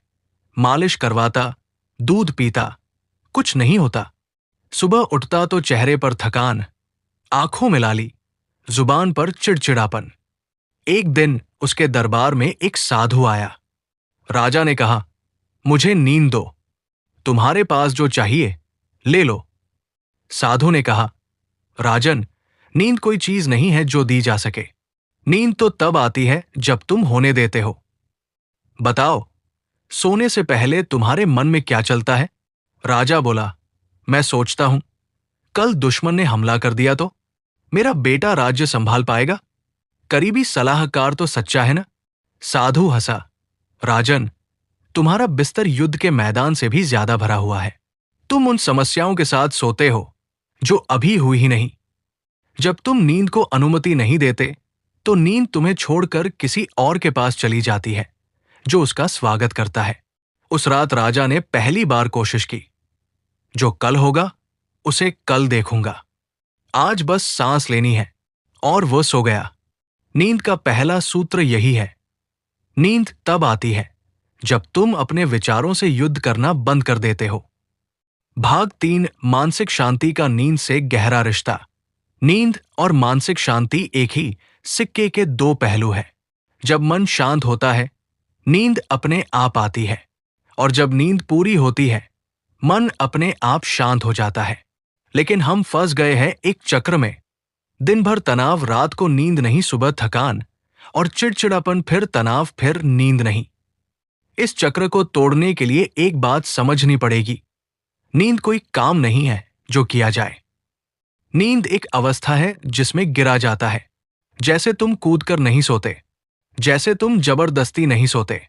मालिश करवाता, दूध पीता, कुछ नहीं होता। सुबह उठता तो चेहरे पर थकान, आंखों में लाली, जुबान पर चिड़चिड़ापन। एक दिन उसके दरबार में एक साधु आया। राजा ने कहा, मुझे नींद दो, तुम्हारे पास जो चाहिए ले लो। साधु ने कहा, राजन, नींद कोई चीज नहीं है जो दी जा सके। नींद तो तब आती है जब तुम होने देते हो। बताओ, सोने से पहले तुम्हारे मन में क्या चलता है? राजा बोला, मैं सोचता हूं, कल दुश्मन ने हमला कर दिया तो मेरा बेटा राज्य संभाल पाएगा? करीबी सलाहकार तो सच्चा है ना? साधु हंसा, राजन, तुम्हारा बिस्तर युद्ध के मैदान से भी ज्यादा भरा हुआ है। तुम उन समस्याओं के साथ सोते हो जो अभी हुई ही नहीं। जब तुम नींद को अनुमति नहीं देते तो नींद तुम्हें छोड़कर किसी और के पास चली जाती है जो उसका स्वागत करता है। उस रात राजा ने पहली बार कोशिश की, जो कल होगा उसे कल देखूंगा, आज बस सांस लेनी है, और वो सो गया। नींद का पहला सूत्र यही है, नींद तब आती है जब तुम अपने विचारों से युद्ध करना बंद कर देते हो। भाग 3, मानसिक शांति का नींद से गहरा रिश्ता। नींद और मानसिक शांति एक ही सिक्के के दो पहलू हैं। जब मन शांत होता है, नींद अपने आप आती है, और जब नींद पूरी होती है, मन अपने आप शांत हो जाता है। लेकिन हम फंस गए हैं एक चक्र में। दिन भर तनाव, रात को नींद नहीं, सुबह थकान और चिड़चिड़ापन, फिर तनाव, फिर नींद नहीं। इस चक्र को तोड़ने के लिए एक बात समझनी पड़ेगी, नींद कोई काम नहीं है जो किया जाए। नींद एक अवस्था है जिसमें गिरा जाता है। जैसे तुम कूदकर नहीं सोते, जैसे तुम जबरदस्ती नहीं सोते,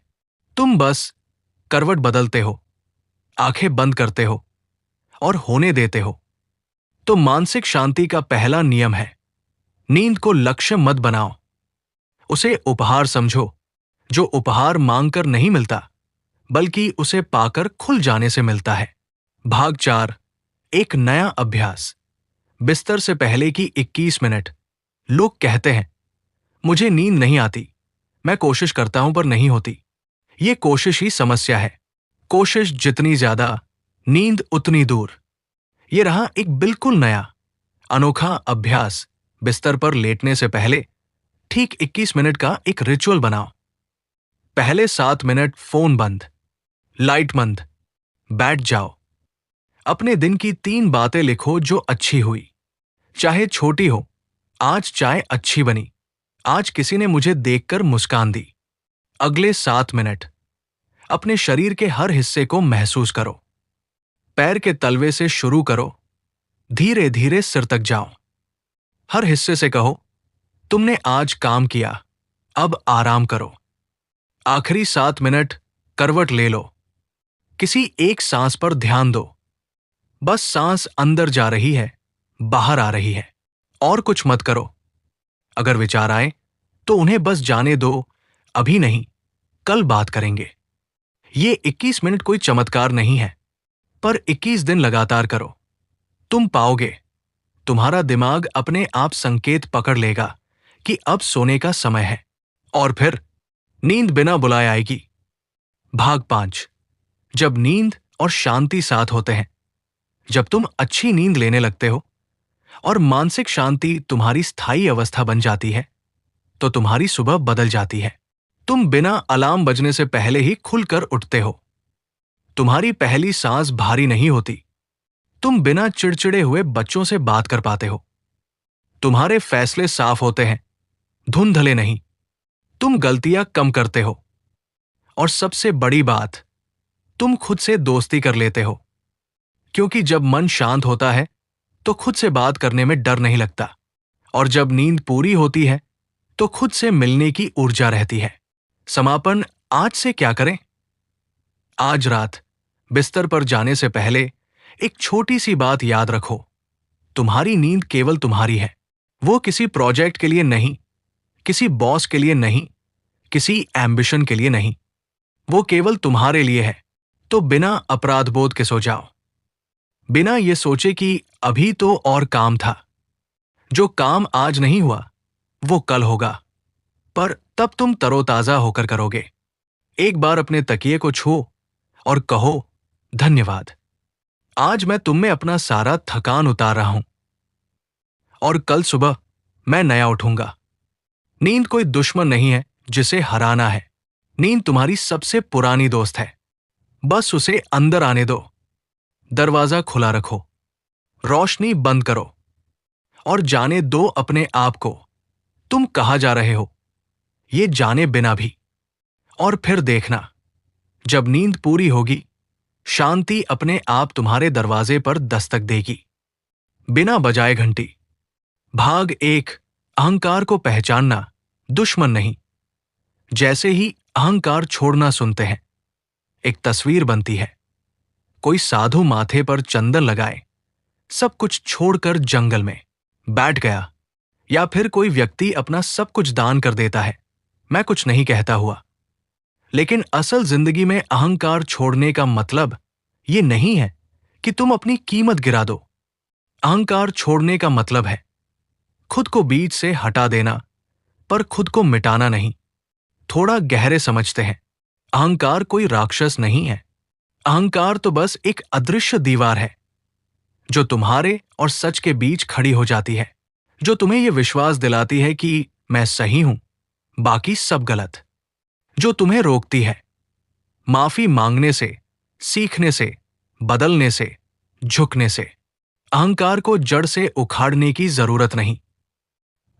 तुम बस करवट बदलते हो, आंखें बंद करते हो और होने देते हो। तो मानसिक शांति का पहला नियम है, नींद को लक्ष्य मत बनाओ, उसे उपहार समझो, जो उपहार मांगकर नहीं मिलता बल्कि उसे पाकर खुल जाने से मिलता है। भाग 4, एक नया अभ्यास। बिस्तर से पहले की 21 मिनट। लोग कहते हैं, मुझे नींद नहीं आती, मैं कोशिश करता हूं पर नहीं होती। ये कोशिश ही समस्या है। कोशिश जितनी ज्यादा, नींद उतनी दूर। ये रहा एक बिल्कुल नया, अनोखा अभ्यास। बिस्तर पर लेटने से पहले ठीक 21 मिनट का एक रिचुअल बनाओ। पहले 7 मिनट फोन बंद, लाइट बंद, बैठ जाओ। अपने दिन की 3 बातें लिखो जो अच्छी हुई, चाहे छोटी हो। आज चाय अच्छी बनी, आज किसी ने मुझे देखकर मुस्कान दी। अगले 7 मिनट अपने शरीर के हर हिस्से को महसूस करो। पैर के तलवे से शुरू करो, धीरे धीरे सिर तक जाओ। हर हिस्से से कहो, तुमने आज काम किया, अब आराम करो। आखिरी 7 मिनट करवट ले लो, किसी एक सांस पर ध्यान दो। बस सांस अंदर जा रही है, बाहर आ रही है, और कुछ मत करो। अगर विचार आए तो उन्हें बस जाने दो, अभी नहीं, कल बात करेंगे। ये 21 मिनट कोई चमत्कार नहीं है, पर 21 दिन लगातार करो, तुम पाओगे, तुम्हारा दिमाग अपने आप संकेत पकड़ लेगा कि अब सोने का समय है, और फिर नींद बिना बुलाए आएगी। भाग 5, जब नींद और शांति साथ होते हैं। जब तुम अच्छी नींद लेने लगते हो और मानसिक शांति तुम्हारी स्थायी अवस्था बन जाती है, तो तुम्हारी सुबह बदल जाती है। तुम बिना अलार्म बजने से पहले ही खुलकर उठते हो। तुम्हारी पहली सांस भारी नहीं होती। तुम बिना चिड़चिड़े हुए बच्चों से बात कर पाते हो। तुम्हारे फैसले साफ होते हैं, धुंधले नहीं। तुम गलतियां कम करते हो, और सबसे बड़ी बात, तुम खुद से दोस्ती कर लेते हो। क्योंकि जब मन शांत होता है तो खुद से बात करने में डर नहीं लगता, और जब नींद पूरी होती है तो खुद से मिलने की ऊर्जा रहती है। समापन, आज से क्या करें? आज रात बिस्तर पर जाने से पहले एक छोटी सी बात याद रखो। तुम्हारी नींद केवल तुम्हारी है। वो किसी प्रोजेक्ट के लिए नहीं, किसी बॉस के लिए नहीं, किसी एम्बिशन के लिए नहीं। वो केवल तुम्हारे लिए है। तो बिना अपराध बोध के सो जाओ। बिना ये सोचे कि अभी तो और काम था। जो काम आज नहीं हुआ वो कल होगा, पर तब तुम तरोताजा होकर करोगे। एक बार अपने तकिए को छुओ और कहो, धन्यवाद, आज मैं तुम में अपना सारा थकान उतार रहा हूं और कल सुबह मैं नया उठूंगा। नींद कोई दुश्मन नहीं है जिसे हराना है। नींद तुम्हारी सबसे पुरानी दोस्त है। बस उसे अंदर आने दो। दरवाजा खुला रखो, रोशनी बंद करो और जाने दो अपने आप को तुम कहाँ जा रहे हो, ये जाने बिना भी। और फिर देखना, जब नींद पूरी होगी, शांति अपने आप तुम्हारे दरवाजे पर दस्तक देगी, बिना बजाए घंटी। भाग 1। अहंकार को पहचानना दुश्मन नहीं। जैसे ही अहंकार छोड़ना सुनते हैं, एक तस्वीर बनती है। कोई साधु माथे पर चंदन लगाए, सब कुछ छोड़कर जंगल में बैठ गया, या फिर कोई व्यक्ति अपना सब कुछ दान कर देता है, मैं कुछ नहीं कहता हुआ। लेकिन असल जिंदगी में अहंकार छोड़ने का मतलब ये नहीं है कि तुम अपनी कीमत गिरा दो। अहंकार छोड़ने का मतलब है खुद को बीच से हटा देना, पर खुद को मिटाना नहीं। थोड़ा गहरे समझते हैं, अहंकार कोई राक्षस नहीं है। अहंकार तो बस एक अदृश्य दीवार है जो तुम्हारे और सच के बीच खड़ी हो जाती है, जो तुम्हें यह विश्वास दिलाती है कि मैं सही हूं, बाकी सब गलत। जो तुम्हें रोकती है माफी मांगने से, सीखने से, बदलने से, झुकने से। अहंकार को जड़ से उखाड़ने की जरूरत नहीं।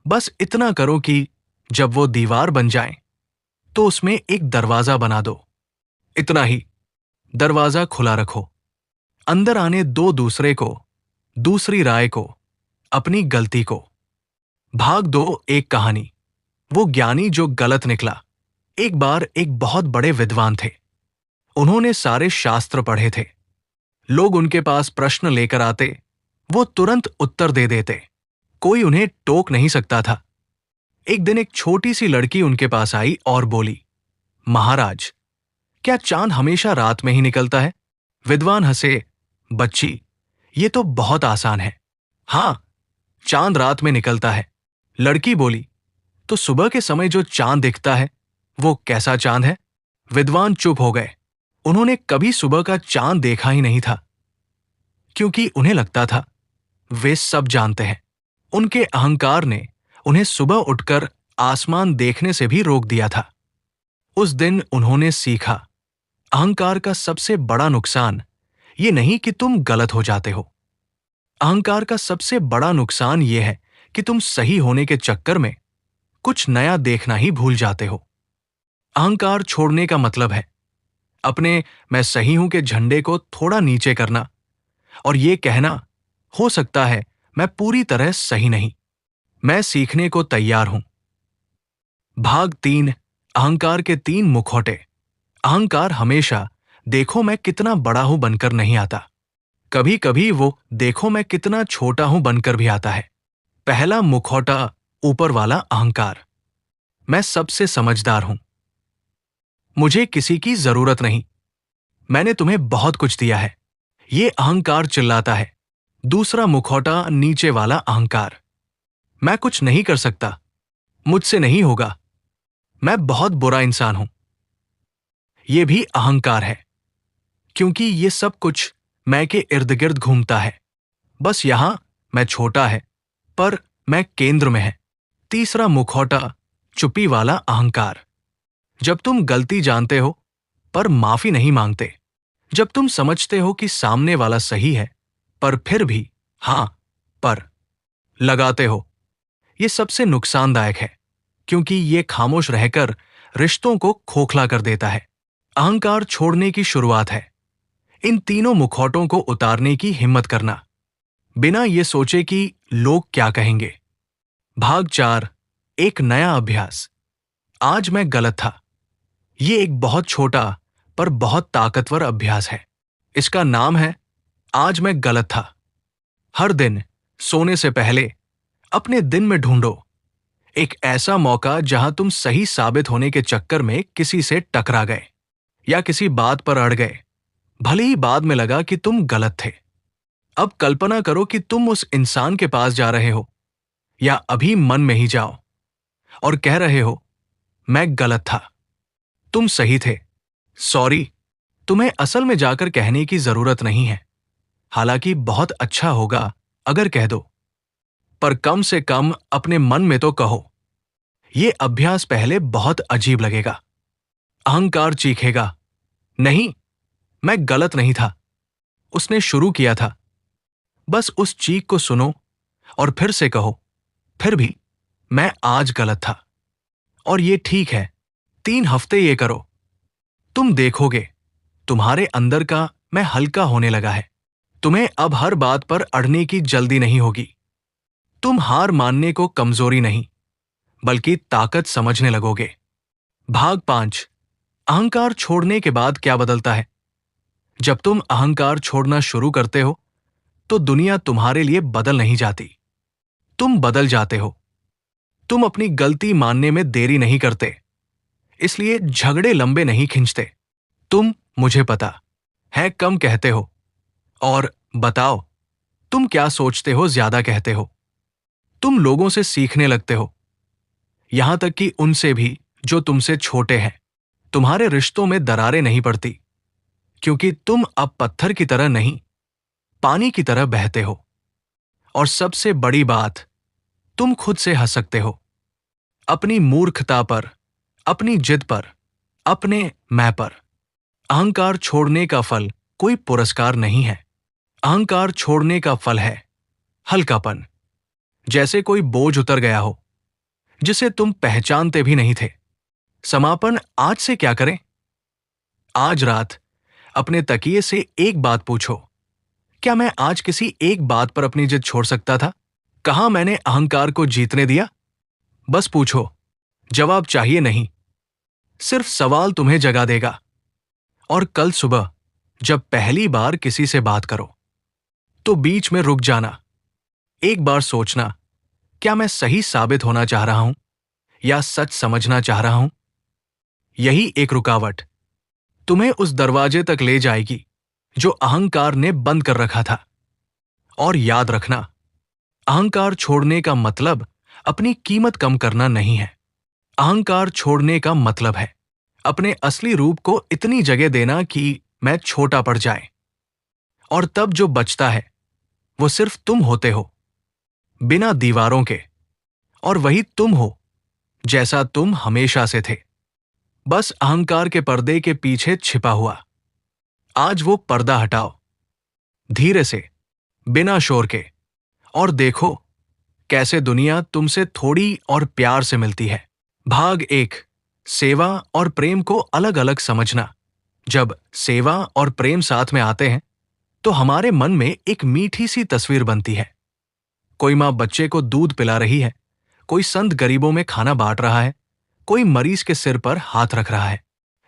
बस इतना करो कि जब वो दीवार बन जाए तो उसमें एक दरवाजा बना दो। इतना ही। दरवाजा खुला रखो। अंदर आने दो दूसरे को, दूसरी राय को, अपनी गलती को। भाग 2। एक कहानी। वो ज्ञानी जो गलत निकला। एक बार एक बहुत बड़े विद्वान थे। उन्होंने सारे शास्त्र पढ़े थे। लोग उनके पास प्रश्न लेकर आते, वो तुरंत उत्तर दे देते। कोई उन्हें टोक नहीं सकता था। एक दिन एक छोटी सी लड़की उनके पास आई और बोली, महाराज, क्या चांद हमेशा रात में ही निकलता है? विद्वान हंसे, बच्ची, ये तो बहुत आसान है। हां, चांद रात में निकलता है। लड़की बोली, तो सुबह के समय जो चांद दिखता है वो कैसा चांद है? विद्वान चुप हो गए। उन्होंने कभी सुबह का चांद देखा ही नहीं था, क्योंकि उन्हें लगता था वे सब जानते हैं। उनके अहंकार ने उन्हें सुबह उठकर आसमान देखने से भी रोक दिया था। उस दिन उन्होंने सीखा, अहंकार का सबसे बड़ा नुकसान ये नहीं कि तुम गलत हो जाते हो। अहंकार का सबसे बड़ा नुकसान ये है कि तुम सही होने के चक्कर में कुछ नया देखना ही भूल जाते हो। अहंकार छोड़ने का मतलब है अपने मैं सही हूं के झंडे को थोड़ा नीचे करना और ये कहना, हो सकता है मैं पूरी तरह सही नहीं, मैं सीखने को तैयार हूं। भाग 3। अहंकार के 3 मुखौटे। अहंकार हमेशा देखो मैं कितना बड़ा हूं बनकर नहीं आता। कभी कभी वो देखो मैं कितना छोटा हूं बनकर भी आता है। पहला मुखौटा, ऊपर वाला अहंकार। मैं सबसे समझदार हूं, मुझे किसी की जरूरत नहीं, मैंने तुम्हें बहुत कुछ दिया है, ये अहंकार चिल्लाता है। दूसरा मुखौटा, नीचे वाला अहंकार। मैं कुछ नहीं कर सकता, मुझसे नहीं होगा, मैं बहुत बुरा इंसान हूं। यह भी अहंकार है, क्योंकि ये सब कुछ मैं के इर्द गिर्द घूमता है। बस यहां मैं छोटा है, पर मैं केंद्र में है। तीसरा मुखौटा, चुप्पी वाला अहंकार। जब तुम गलती जानते हो पर माफी नहीं मांगते, जब तुम समझते हो कि सामने वाला सही है पर फिर भी हां पर लगाते हो, यह सबसे नुकसानदायक है, क्योंकि ये खामोश रहकर रिश्तों को खोखला कर देता है। अहंकार छोड़ने की शुरुआत है इन तीनों मुखौटों को उतारने की हिम्मत करना, बिना ये सोचे कि लोग क्या कहेंगे। भाग 4। एक नया अभ्यास। आज मैं गलत था। ये एक बहुत छोटा पर बहुत ताकतवर अभ्यास है। इसका नाम है आज मैं गलत था। हर दिन सोने से पहले अपने दिन में ढूंढो एक ऐसा मौका जहां तुम सही साबित होने के चक्कर में किसी से टकरा गए या किसी बात पर अड़ गए, भले ही बाद में लगा कि तुम गलत थे। अब कल्पना करो कि तुम उस इंसान के पास जा रहे हो, या अभी मन में ही जाओ और कह रहे हो, मैं गलत था, तुम सही थे, सॉरी। तुम्हें असल में जाकर कहने की जरूरत नहीं है, हालांकि बहुत अच्छा होगा अगर कह दो, पर कम से कम अपने मन में तो कहो। यह अभ्यास पहले बहुत अजीब लगेगा। अहंकार चीखेगा, नहीं, मैं गलत नहीं था, उसने शुरू किया था। बस उस चीख को सुनो और फिर से कहो, फिर भी मैं आज गलत था और ये ठीक है। 3 हफ्ते ये करो, तुम देखोगे तुम्हारे अंदर का मैं हल्का होने लगा है। तुम्हें अब हर बात पर अड़ने की जल्दी नहीं होगी। तुम हार मानने को कमजोरी नहीं, बल्कि ताकत समझने लगोगे। भाग 5। अहंकार छोड़ने के बाद क्या बदलता है। जब तुम अहंकार छोड़ना शुरू करते हो तो दुनिया तुम्हारे लिए बदल नहीं जाती, तुम बदल जाते हो। तुम अपनी गलती मानने में देरी नहीं करते, इसलिए झगड़े लंबे नहीं खींचते। तुम मुझे पता है कम कहते हो और बताओ तुम क्या सोचते हो ज्यादा कहते हो। तुम लोगों से सीखने लगते हो, यहां तक कि उनसे भी जो तुमसे छोटे हैं। तुम्हारे रिश्तों में दरारें नहीं पड़ती, क्योंकि तुम अब पत्थर की तरह नहीं, पानी की तरह बहते हो। और सबसे बड़ी बात, तुम खुद से हंस सकते हो, अपनी मूर्खता पर, अपनी जिद पर, अपने मैं पर। अहंकार छोड़ने का फल कोई पुरस्कार नहीं है। अहंकार छोड़ने का फल है हल्कापन, जैसे कोई बोझ उतर गया हो जिसे तुम पहचानते भी नहीं थे। समापन आज से क्या करें? आज रात अपने तकिए से एक बात पूछो, क्या मैं आज किसी एक बात पर अपनी जिद छोड़ सकता था? कहां मैंने अहंकार को जीतने दिया? बस पूछो, जवाब चाहिए नहीं, सिर्फ सवाल तुम्हें जगा देगा। और कल सुबह जब पहली बार किसी से बात करो तो बीच में रुक जाना, एक बार सोचना, क्या मैं सही साबित होना चाह रहा हूं या सच समझना चाह रहा हूं? यही एक रुकावट तुम्हें उस दरवाजे तक ले जाएगी जो अहंकार ने बंद कर रखा था। और याद रखना, अहंकार छोड़ने का मतलब अपनी कीमत कम करना नहीं है। अहंकार छोड़ने का मतलब है अपने असली रूप को इतनी जगह देना कि मैं छोटा पड़ जाए। और तब जो बचता है वो सिर्फ तुम होते हो, बिना दीवारों के। और वही तुम हो जैसा तुम हमेशा से थे, बस अहंकार के पर्दे के पीछे छिपा हुआ। आज वो पर्दा हटाओ, धीरे से, बिना शोर के, और देखो कैसे दुनिया तुमसे थोड़ी और प्यार से मिलती है। भाग 1। सेवा और प्रेम को अलग अलग समझना। जब सेवा और प्रेम साथ में आते हैं तो हमारे मन में एक मीठी सी तस्वीर बनती है। कोई माँ बच्चे को दूध पिला रही है, कोई संत गरीबों में खाना बांट रहा है, कोई मरीज के सिर पर हाथ रख रहा है।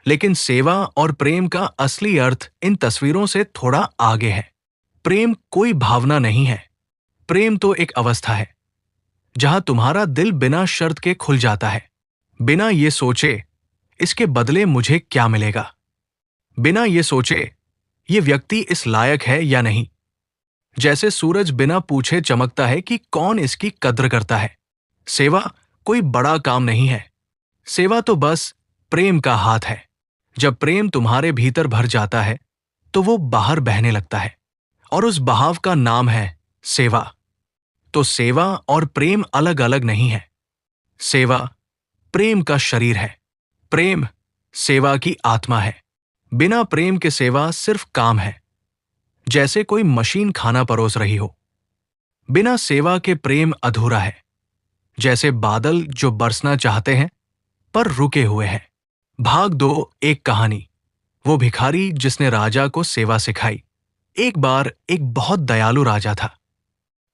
लेकिन सेवा और प्रेम का असली अर्थ इन तस्वीरों से थोड़ा आगे है। प्रेम कोई भावना नहीं है, प्रेम तो एक अवस्था है जहां तुम्हारा दिल बिना शर्त के खुल जाता है, बिना ये सोचे इसके बदले मुझे क्या मिलेगा, बिना ये सोचे ये व्यक्ति इस लायक है या नहीं। जैसे सूरज बिना पूछे चमकता है कि कौन इसकी कद्र करता है। सेवा कोई बड़ा काम नहीं है, सेवा तो बस प्रेम का हाथ है। जब प्रेम तुम्हारे भीतर भर जाता है तो वो बाहर बहने लगता है, और उस बहाव का नाम है सेवा। तो सेवा और प्रेम अलग अलग नहीं है। सेवा प्रेम का शरीर है, प्रेम सेवा की आत्मा है। बिना प्रेम के सेवा सिर्फ काम है, जैसे कोई मशीन खाना परोस रही हो। बिना सेवा के प्रेम अधूरा है, जैसे बादल जो बरसना चाहते हैं पर रुके हुए हैं। भाग 2। एक कहानी। वो भिखारी जिसने राजा को सेवा सिखाई। एक बार एक बहुत दयालु राजा था।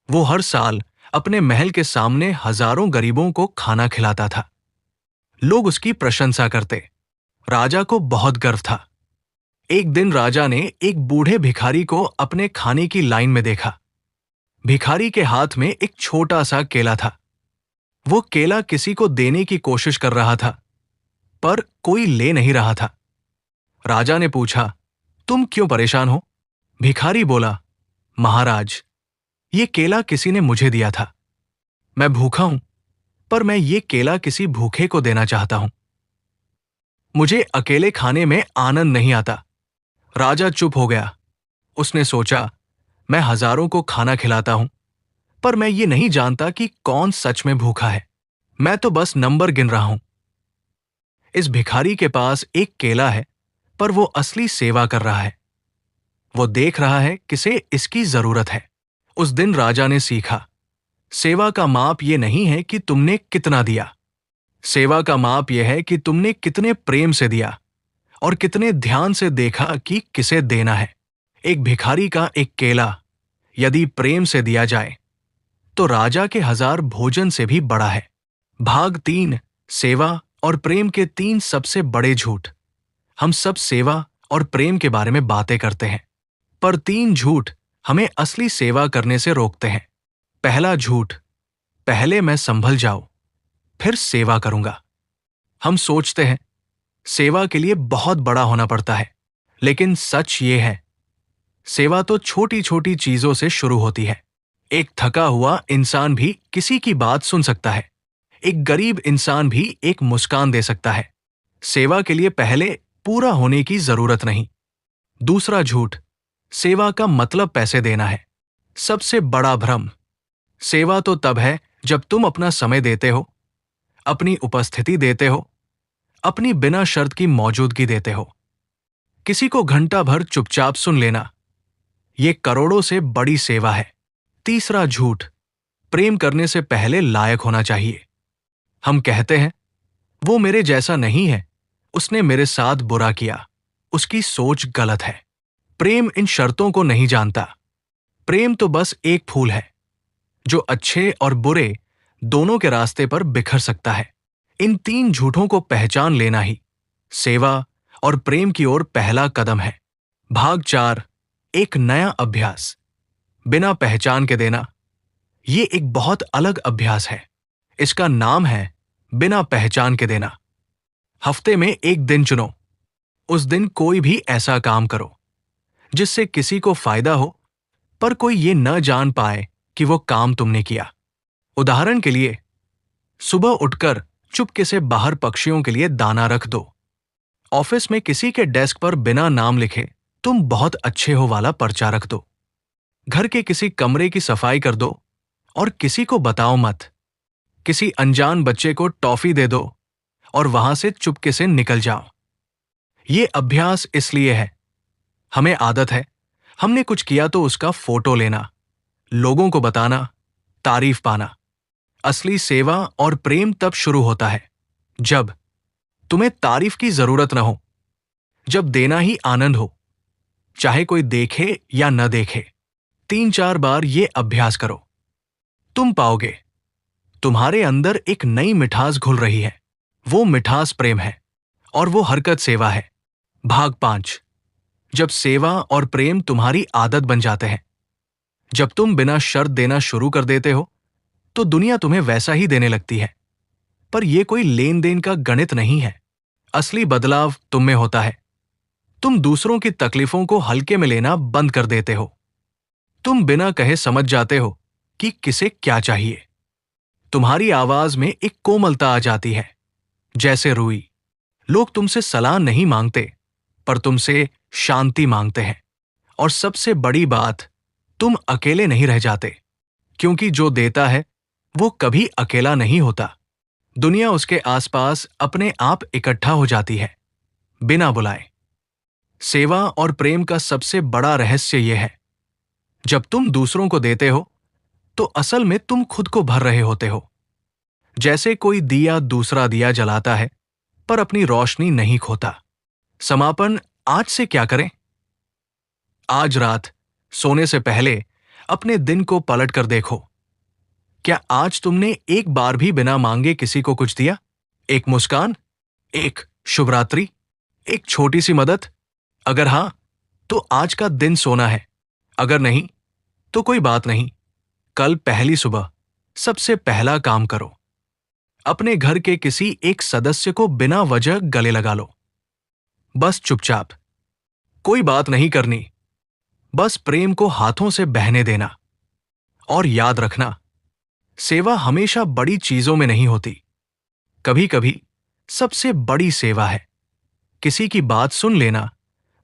वो हर साल अपने महल के सामने हजारों गरीबों को खाना खिलाता था। लोग उसकी प्रशंसा करते। राजा को बहुत गर्व था। एक दिन राजा ने एक बूढ़े भिखारी को अपने खाने की लाइन में देखा। भिखारी के हाथ में एक छोटा सा केला था। वो केला किसी को देने की कोशिश कर रहा था, पर कोई ले नहीं रहा था। राजा ने पूछा, तुम क्यों परेशान हो? भिखारी बोला, महाराज, ये केला किसी ने मुझे दिया था। मैं भूखा हूं, पर मैं ये केला किसी भूखे को देना चाहता हूं। मुझे अकेले खाने में आनंद नहीं आता। राजा चुप हो गया। उसने सोचा, मैं हजारों को खाना खिलाता हूं, पर मैं ये नहीं जानता कि कौन सच में भूखा है। मैं तो बस नंबर गिन रहा हूं। इस भिखारी के पास एक केला है, पर वो असली सेवा कर रहा है। वो देख रहा है किसे इसकी जरूरत है। उस दिन राजा ने सीखा, सेवा का माप ये नहीं है कि तुमने कितना दिया। सेवा का माप यह है कि तुमने कितने प्रेम से दिया और कितने ध्यान से देखा कि किसे देना है। एक भिखारी का एक केला यदि प्रेम से दिया जाए तो राजा के 1000 भोजन से भी बड़ा है। भाग 3, सेवा और प्रेम के 3 सबसे बड़े झूठ। हम सब सेवा और प्रेम के बारे में बातें करते हैं, पर 3 झूठ हमें असली सेवा करने से रोकते हैं। पहला झूठ, पहले मैं संभल जाऊं, फिर सेवा करूंगा। हम सोचते हैं सेवा के लिए बहुत बड़ा होना पड़ता है, लेकिन सच ये है, सेवा तो छोटी छोटी चीजों से शुरू होती है। एक थका हुआ इंसान भी किसी की बात सुन सकता है। एक गरीब इंसान भी एक मुस्कान दे सकता है। सेवा के लिए पहले पूरा होने की जरूरत नहीं। दूसरा झूठ, सेवा का मतलब पैसे देना है। सबसे बड़ा भ्रम। सेवा तो तब है जब तुम अपना समय देते हो, अपनी उपस्थिति देते हो, अपनी बिना शर्त की मौजूदगी देते हो। किसी को घंटा भर चुपचाप सुन लेना, ये करोड़ों से बड़ी सेवा है। तीसरा झूठ, प्रेम करने से पहले लायक होना चाहिए। हम कहते हैं, वो मेरे जैसा नहीं है, उसने मेरे साथ बुरा किया, उसकी सोच गलत है। प्रेम इन शर्तों को नहीं जानता। प्रेम तो बस एक फूल है जो अच्छे और बुरे दोनों के रास्ते पर बिखर सकता है। इन 3 झूठों को पहचान लेना ही सेवा और प्रेम की ओर पहला कदम है। भाग 4, एक नया अभ्यास। बिना पहचान के देना। ये एक बहुत अलग अभ्यास है। इसका नाम है बिना पहचान के देना। हफ्ते में एक दिन चुनो। उस दिन कोई भी ऐसा काम करो जिससे किसी को फायदा हो, पर कोई ये न जान पाए कि वो काम तुमने किया। उदाहरण के लिए, सुबह उठकर चुपके से बाहर पक्षियों के लिए दाना रख दो। ऑफिस में किसी के डेस्क पर बिना नाम लिखे तुम बहुत अच्छे हो वाला पर्चा रख दो। घर के किसी कमरे की सफाई कर दो और किसी को बताओ मत। किसी अनजान बच्चे को टॉफी दे दो और वहां से चुपके से निकल जाओ। ये अभ्यास इसलिए है, हमें आदत है, हमने कुछ किया तो उसका फोटो लेना, लोगों को बताना, तारीफ पाना। असली सेवा और प्रेम तब शुरू होता है जब तुम्हें तारीफ की जरूरत न हो, जब देना ही आनंद हो, चाहे कोई देखे या न देखे। 3-4 बार ये अभ्यास करो, तुम पाओगे तुम्हारे अंदर एक नई मिठास घुल रही है। वो मिठास प्रेम है और वो हरकत सेवा है। भाग 5, जब सेवा और प्रेम तुम्हारी आदत बन जाते हैं। जब तुम बिना शर्त देना शुरू कर देते हो तो दुनिया तुम्हें वैसा ही देने लगती है। पर यह कोई लेन देन का गणित नहीं है। असली बदलाव तुम में होता है। तुम दूसरों की तकलीफों को हल्के में लेना बंद कर देते हो। तुम बिना कहे समझ जाते हो कि किसे क्या चाहिए। तुम्हारी आवाज में एक कोमलता आ जाती है, जैसे रुई। लोग तुमसे सलाह नहीं मांगते, पर तुमसे शांति मांगते हैं। और सबसे बड़ी बात, तुम अकेले नहीं रह जाते, क्योंकि जो देता है वो कभी अकेला नहीं होता। दुनिया उसके आसपास अपने आप इकट्ठा हो जाती है, बिना बुलाए। सेवा और प्रेम का सबसे बड़ा रहस्य यह है, जब तुम दूसरों को देते हो तो असल में तुम खुद को भर रहे होते हो। जैसे कोई दिया दूसरा दिया जलाता है पर अपनी रोशनी नहीं खोता। समापन आज से क्या करें? आज रात सोने से पहले अपने दिन को पलट कर देखो। क्या आज तुमने एक बार भी बिना मांगे किसी को कुछ दिया? एक मुस्कान, एक शुभ रात्रि, एक छोटी सी मदद, अगर हां, तो आज का दिन सोना है। अगर नहीं, तो कोई बात नहीं। कल पहली सुबह सबसे पहला काम करो। अपने घर के किसी एक सदस्य को बिना वजह गले लगा लो। बस चुपचाप। कोई बात नहीं करनी। बस प्रेम को हाथों से बहने देना। और याद रखना, सेवा हमेशा बड़ी चीजों में नहीं होती। कभी कभी सबसे बड़ी सेवा है किसी की बात सुन लेना,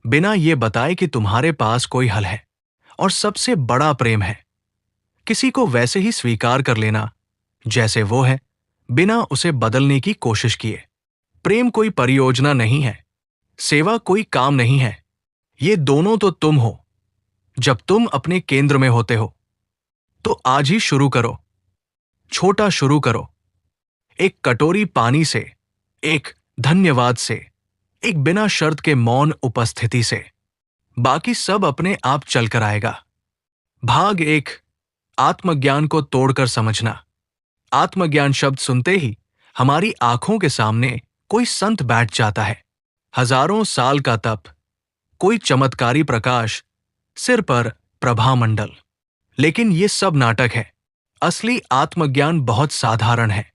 बिना ये बताए कि तुम्हारे पास कोई हल है। और सबसे बड़ा प्रेम है किसी को वैसे ही स्वीकार कर लेना जैसे वो है, बिना उसे बदलने की कोशिश किए। प्रेम कोई परियोजना नहीं है, सेवा कोई काम नहीं है। ये दोनों तो तुम हो। जब तुम अपने केंद्र में होते हो, तो आज ही शुरू करो। छोटा शुरू करो। एक कटोरी पानी से, एक धन्यवाद से, एक बिना शर्त के मौन उपस्थिति से। बाकी सब अपने आप चलकर आएगा। भाग एक, आत्मज्ञान को तोड़कर समझना। आत्मज्ञान शब्द सुनते ही हमारी आंखों के सामने कोई संत बैठ जाता है। हजारों साल का तप, कोई चमत्कारी प्रकाश, सिर पर प्रभामंडल। लेकिन ये सब नाटक है। असली आत्मज्ञान बहुत साधारण है।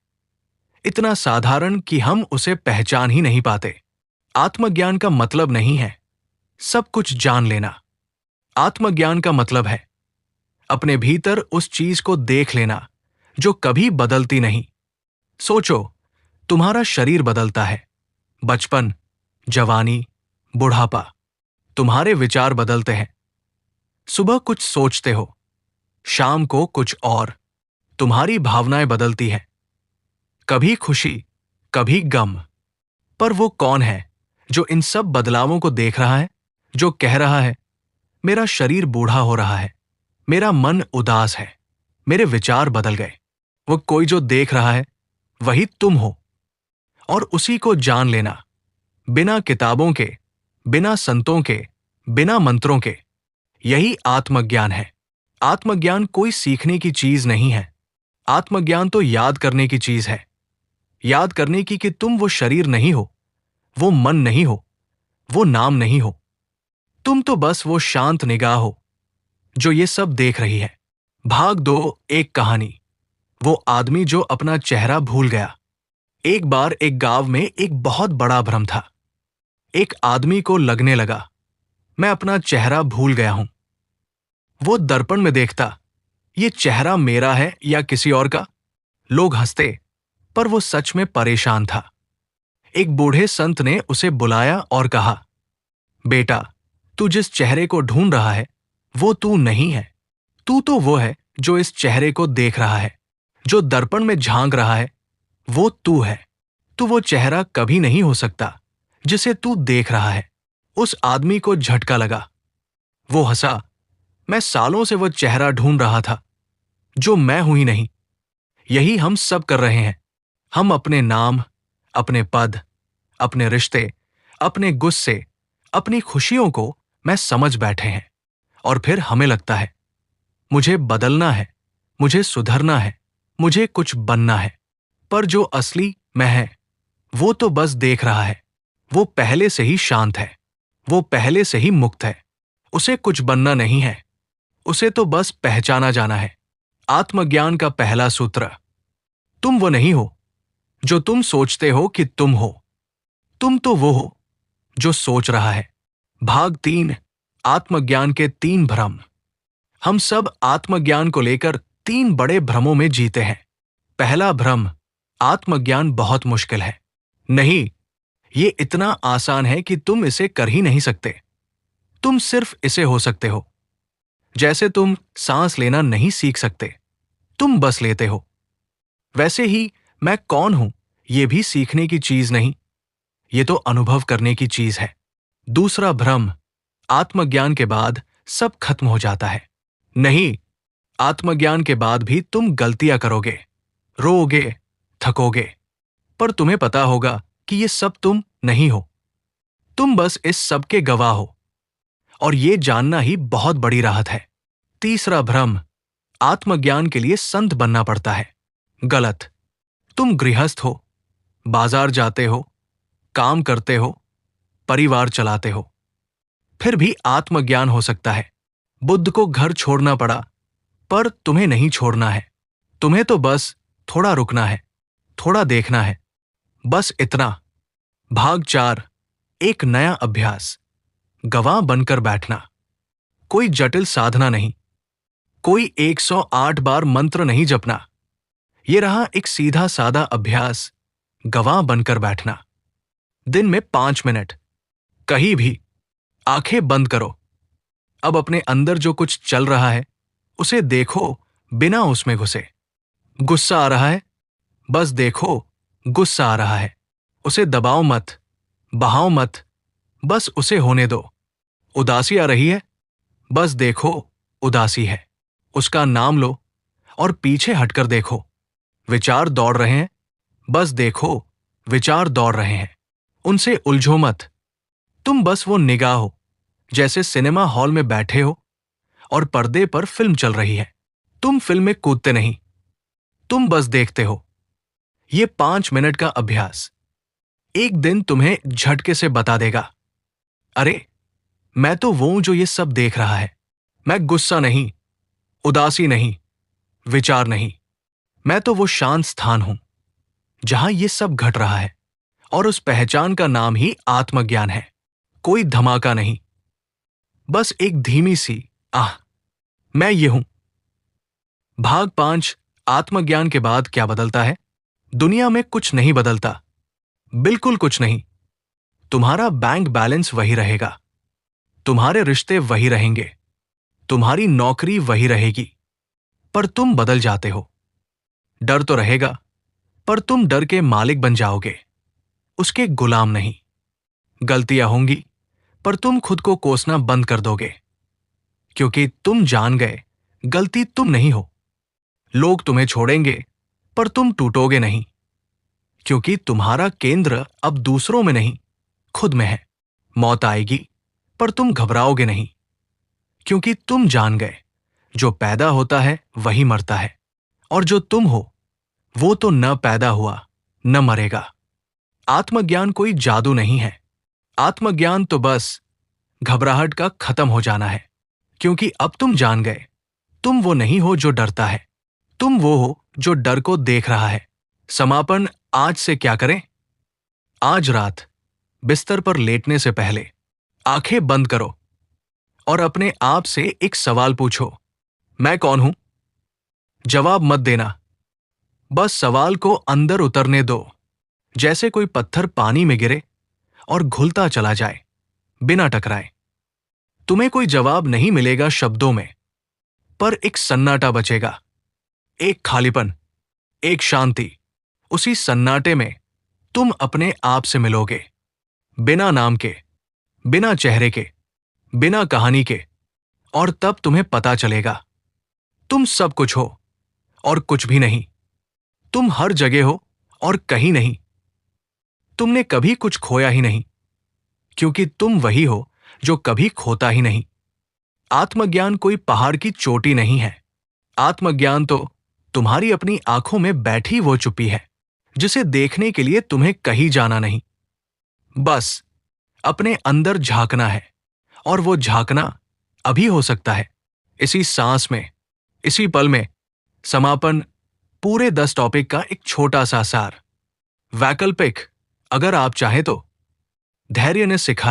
इतना साधारण कि हम उसे पहचान ही नहीं पाते। आत्मज्ञान का मतलब नहीं है सब कुछ जान लेना। आत्मज्ञान का मतलब है अपने भीतर उस चीज को देख लेना जो कभी बदलती नहीं। सोचो, तुम्हारा शरीर बदलता है। बचपन, जवानी, बुढ़ापा। तुम्हारे विचार बदलते हैं। सुबह कुछ सोचते हो, शाम को कुछ और। तुम्हारी भावनाएं बदलती हैं। कभी खुशी, कभी गम। पर वो कौन है जो इन सब बदलावों को देख रहा है, जो कह रहा है, मेरा शरीर बूढ़ा हो रहा है, मेरा मन उदास है, मेरे विचार बदल गए। वो कोई जो देख रहा है, वही तुम हो। और उसी को जान लेना, बिना किताबों के, बिना संतों के, बिना मंत्रों के। यही आत्मज्ञान है। आत्मज्ञान कोई सीखने की चीज नहीं है। आत्मज्ञान तो याद करने की चीज है। याद करने की कि तुम वो शरीर नहीं हो, वो मन नहीं हो, वो नाम नहीं हो। तुम तो बस वो शांत निगाह हो जो ये सब देख रही है। भाग दो एक कहानी। वो आदमी जो अपना चेहरा भूल गया। एक बार एक गांव में एक बहुत बड़ा भ्रम था। एक आदमी को लगने लगा, मैं अपना चेहरा भूल गया हूं। वो दर्पण में देखता, ये चेहरा मेरा है या किसी और का। लोग हंसते, पर वो सच में परेशान था। एक बूढ़े संत ने उसे बुलाया और कहा, बेटा, तू जिस चेहरे को ढूंढ रहा है, वो तू नहीं है। तू तो वो है जो इस चेहरे को देख रहा है, जो दर्पण में झांक रहा है, वो तू है। तू वो चेहरा कभी नहीं हो सकता जिसे तू देख रहा है। उस आदमी को झटका लगा। वो हंसा, मैं सालों से वो चेहरा ढूंढ रहा था जो मैं हूं ही नहीं। यही हम सब कर रहे हैं। हम अपने नाम, अपने पद, अपने रिश्ते, अपने गुस्से, अपनी खुशियों को मैं समझ बैठे हैं। और फिर हमें लगता है, मुझे बदलना है, मुझे सुधरना है, मुझे कुछ बनना है। पर जो असली मैं है, वो तो बस देख रहा है। वो पहले से ही शांत है। वो पहले से ही मुक्त है। उसे कुछ बनना नहीं है। उसे तो बस पहचाना जाना है। आत्मज्ञान का पहला सूत्र, तुम वो नहीं हो जो तुम सोचते हो कि तुम हो। तुम तो वो हो जो सोच रहा है। भाग 3, आत्मज्ञान के 3 भ्रम। हम सब आत्मज्ञान को लेकर 3 बड़े भ्रमों में जीते हैं। पहला भ्रम, आत्मज्ञान बहुत मुश्किल है। नहीं, ये इतना आसान है कि तुम इसे कर ही नहीं सकते। तुम सिर्फ इसे हो सकते हो। जैसे तुम सांस लेना नहीं सीख सकते, तुम बस लेते हो। वैसे ही मैं कौन हूं, ये भी सीखने की चीज नहीं, ये तो अनुभव करने की चीज है। दूसरा भ्रम, आत्मज्ञान के बाद सब खत्म हो जाता है। नहीं, आत्मज्ञान के बाद भी तुम गलतियां करोगे, रोओगे, थकोगे। पर तुम्हें पता होगा कि ये सब तुम नहीं हो। तुम बस इस सब के गवाह हो। और ये जानना ही बहुत बड़ी राहत है। तीसरा भ्रम, आत्मज्ञान के लिए संत बनना पड़ता है। गलत। तुम गृहस्थ हो, बाजार जाते हो, काम करते हो, परिवार चलाते हो। फिर भी आत्मज्ञान हो सकता है। बुद्ध को घर छोड़ना पड़ा, पर तुम्हें नहीं छोड़ना है। तुम्हें तो बस थोड़ा रुकना है, थोड़ा देखना है, बस इतना। भाग 4, एक नया अभ्यास। गवाह बनकर बैठना। कोई जटिल साधना नहीं, कोई 108 बार मंत्र नहीं जपना। ये रहा एक सीधा सादा अभ्यास, गवाह बनकर बैठना। दिन में 5 मिनट, कहीं भी। आंखें बंद करो। अब अपने अंदर जो कुछ चल रहा है उसे देखो, बिना उसमें घुसे। गुस्सा आ रहा है, बस देखो गुस्सा आ रहा है। उसे दबाओ मत, बहाओ मत, बस उसे होने दो। उदासी आ रही है, बस देखो उदासी है। उसका नाम लो और पीछे हटकर देखो। विचार दौड़ रहे हैं, बस देखो विचार दौड़ रहे हैं। उनसे उलझो मत। तुम बस वो निगाह हो, जैसे सिनेमा हॉल में बैठे हो और पर्दे पर फिल्म चल रही है। तुम फिल्म में कूदते नहीं, तुम बस देखते हो। ये 5 मिनट का अभ्यास एक दिन तुम्हें झटके से बता देगा, अरे मैं तो वो हूं जो ये सब देख रहा है। मैं गुस्सा नहीं, उदासी नहीं, विचार नहीं। मैं तो वो शांत स्थान हूं जहां ये सब घट रहा है। और उस पहचान का नाम ही आत्मज्ञान है। कोई धमाका नहीं, बस एक धीमी सी आह, मैं ये हूं। भाग 5, आत्मज्ञान के बाद क्या बदलता है? दुनिया में कुछ नहीं बदलता, बिल्कुल कुछ नहीं। तुम्हारा बैंक बैलेंस वही रहेगा, तुम्हारे रिश्ते वही रहेंगे, तुम्हारी नौकरी वही रहेगी, पर तुम बदल जाते हो। डर तो रहेगा, पर तुम डर के मालिक बन जाओगे, उसके गुलाम नहीं। गलतियां होंगी, पर तुम खुद को कोसना बंद कर दोगे, क्योंकि तुम जान गए गलती तुम नहीं हो। लोग तुम्हें छोड़ेंगे, पर तुम टूटोगे नहीं, क्योंकि तुम्हारा केंद्र अब दूसरों में नहीं, खुद में है। मौत आएगी, पर तुम घबराओगे नहीं, क्योंकि तुम जान गए जो पैदा होता है वही मरता है, और जो तुम हो वो तो न पैदा हुआ न मरेगा। आत्मज्ञान कोई जादू नहीं है। आत्मज्ञान तो बस घबराहट का खत्म हो जाना है, क्योंकि अब तुम जान गए तुम वो नहीं हो जो डरता है, तुम वो हो जो डर को देख रहा है। समापन आज से क्या करें? आज रात बिस्तर पर लेटने से पहले आंखें बंद करो और अपने आप से एक सवाल पूछो, मैं कौन हूं? जवाब मत देना, बस सवाल को अंदर उतरने दो, जैसे कोई पत्थर पानी में गिरे और घुलता चला जाए बिना टकराए। तुम्हें कोई जवाब नहीं मिलेगा शब्दों में, पर एक सन्नाटा बचेगा, एक खालीपन, एक शांति। उसी सन्नाटे में तुम अपने आप से मिलोगे, बिना नाम के, बिना चेहरे के, बिना कहानी के। और तब तुम्हें पता चलेगा तुम सब कुछ हो और कुछ भी नहीं। तुम हर जगह हो और कहीं नहीं। तुमने कभी कुछ खोया ही नहीं, क्योंकि तुम वही हो जो कभी खोता ही नहीं। आत्मज्ञान कोई पहाड़ की चोटी नहीं है। आत्मज्ञान तो तुम्हारी अपनी आंखों में बैठी वो चुप्पी है, जिसे देखने के लिए तुम्हें कहीं जाना नहीं। बस अपने अंदर झांकना है, और वो झांकना अभी हो सकता है, इसी सांस में, इसी पल में। समापन पूरे 10 टॉपिक का एक छोटा सा सार। वैकल्पिक, अगर आप चाहें तो। धैर्य ने सिखाया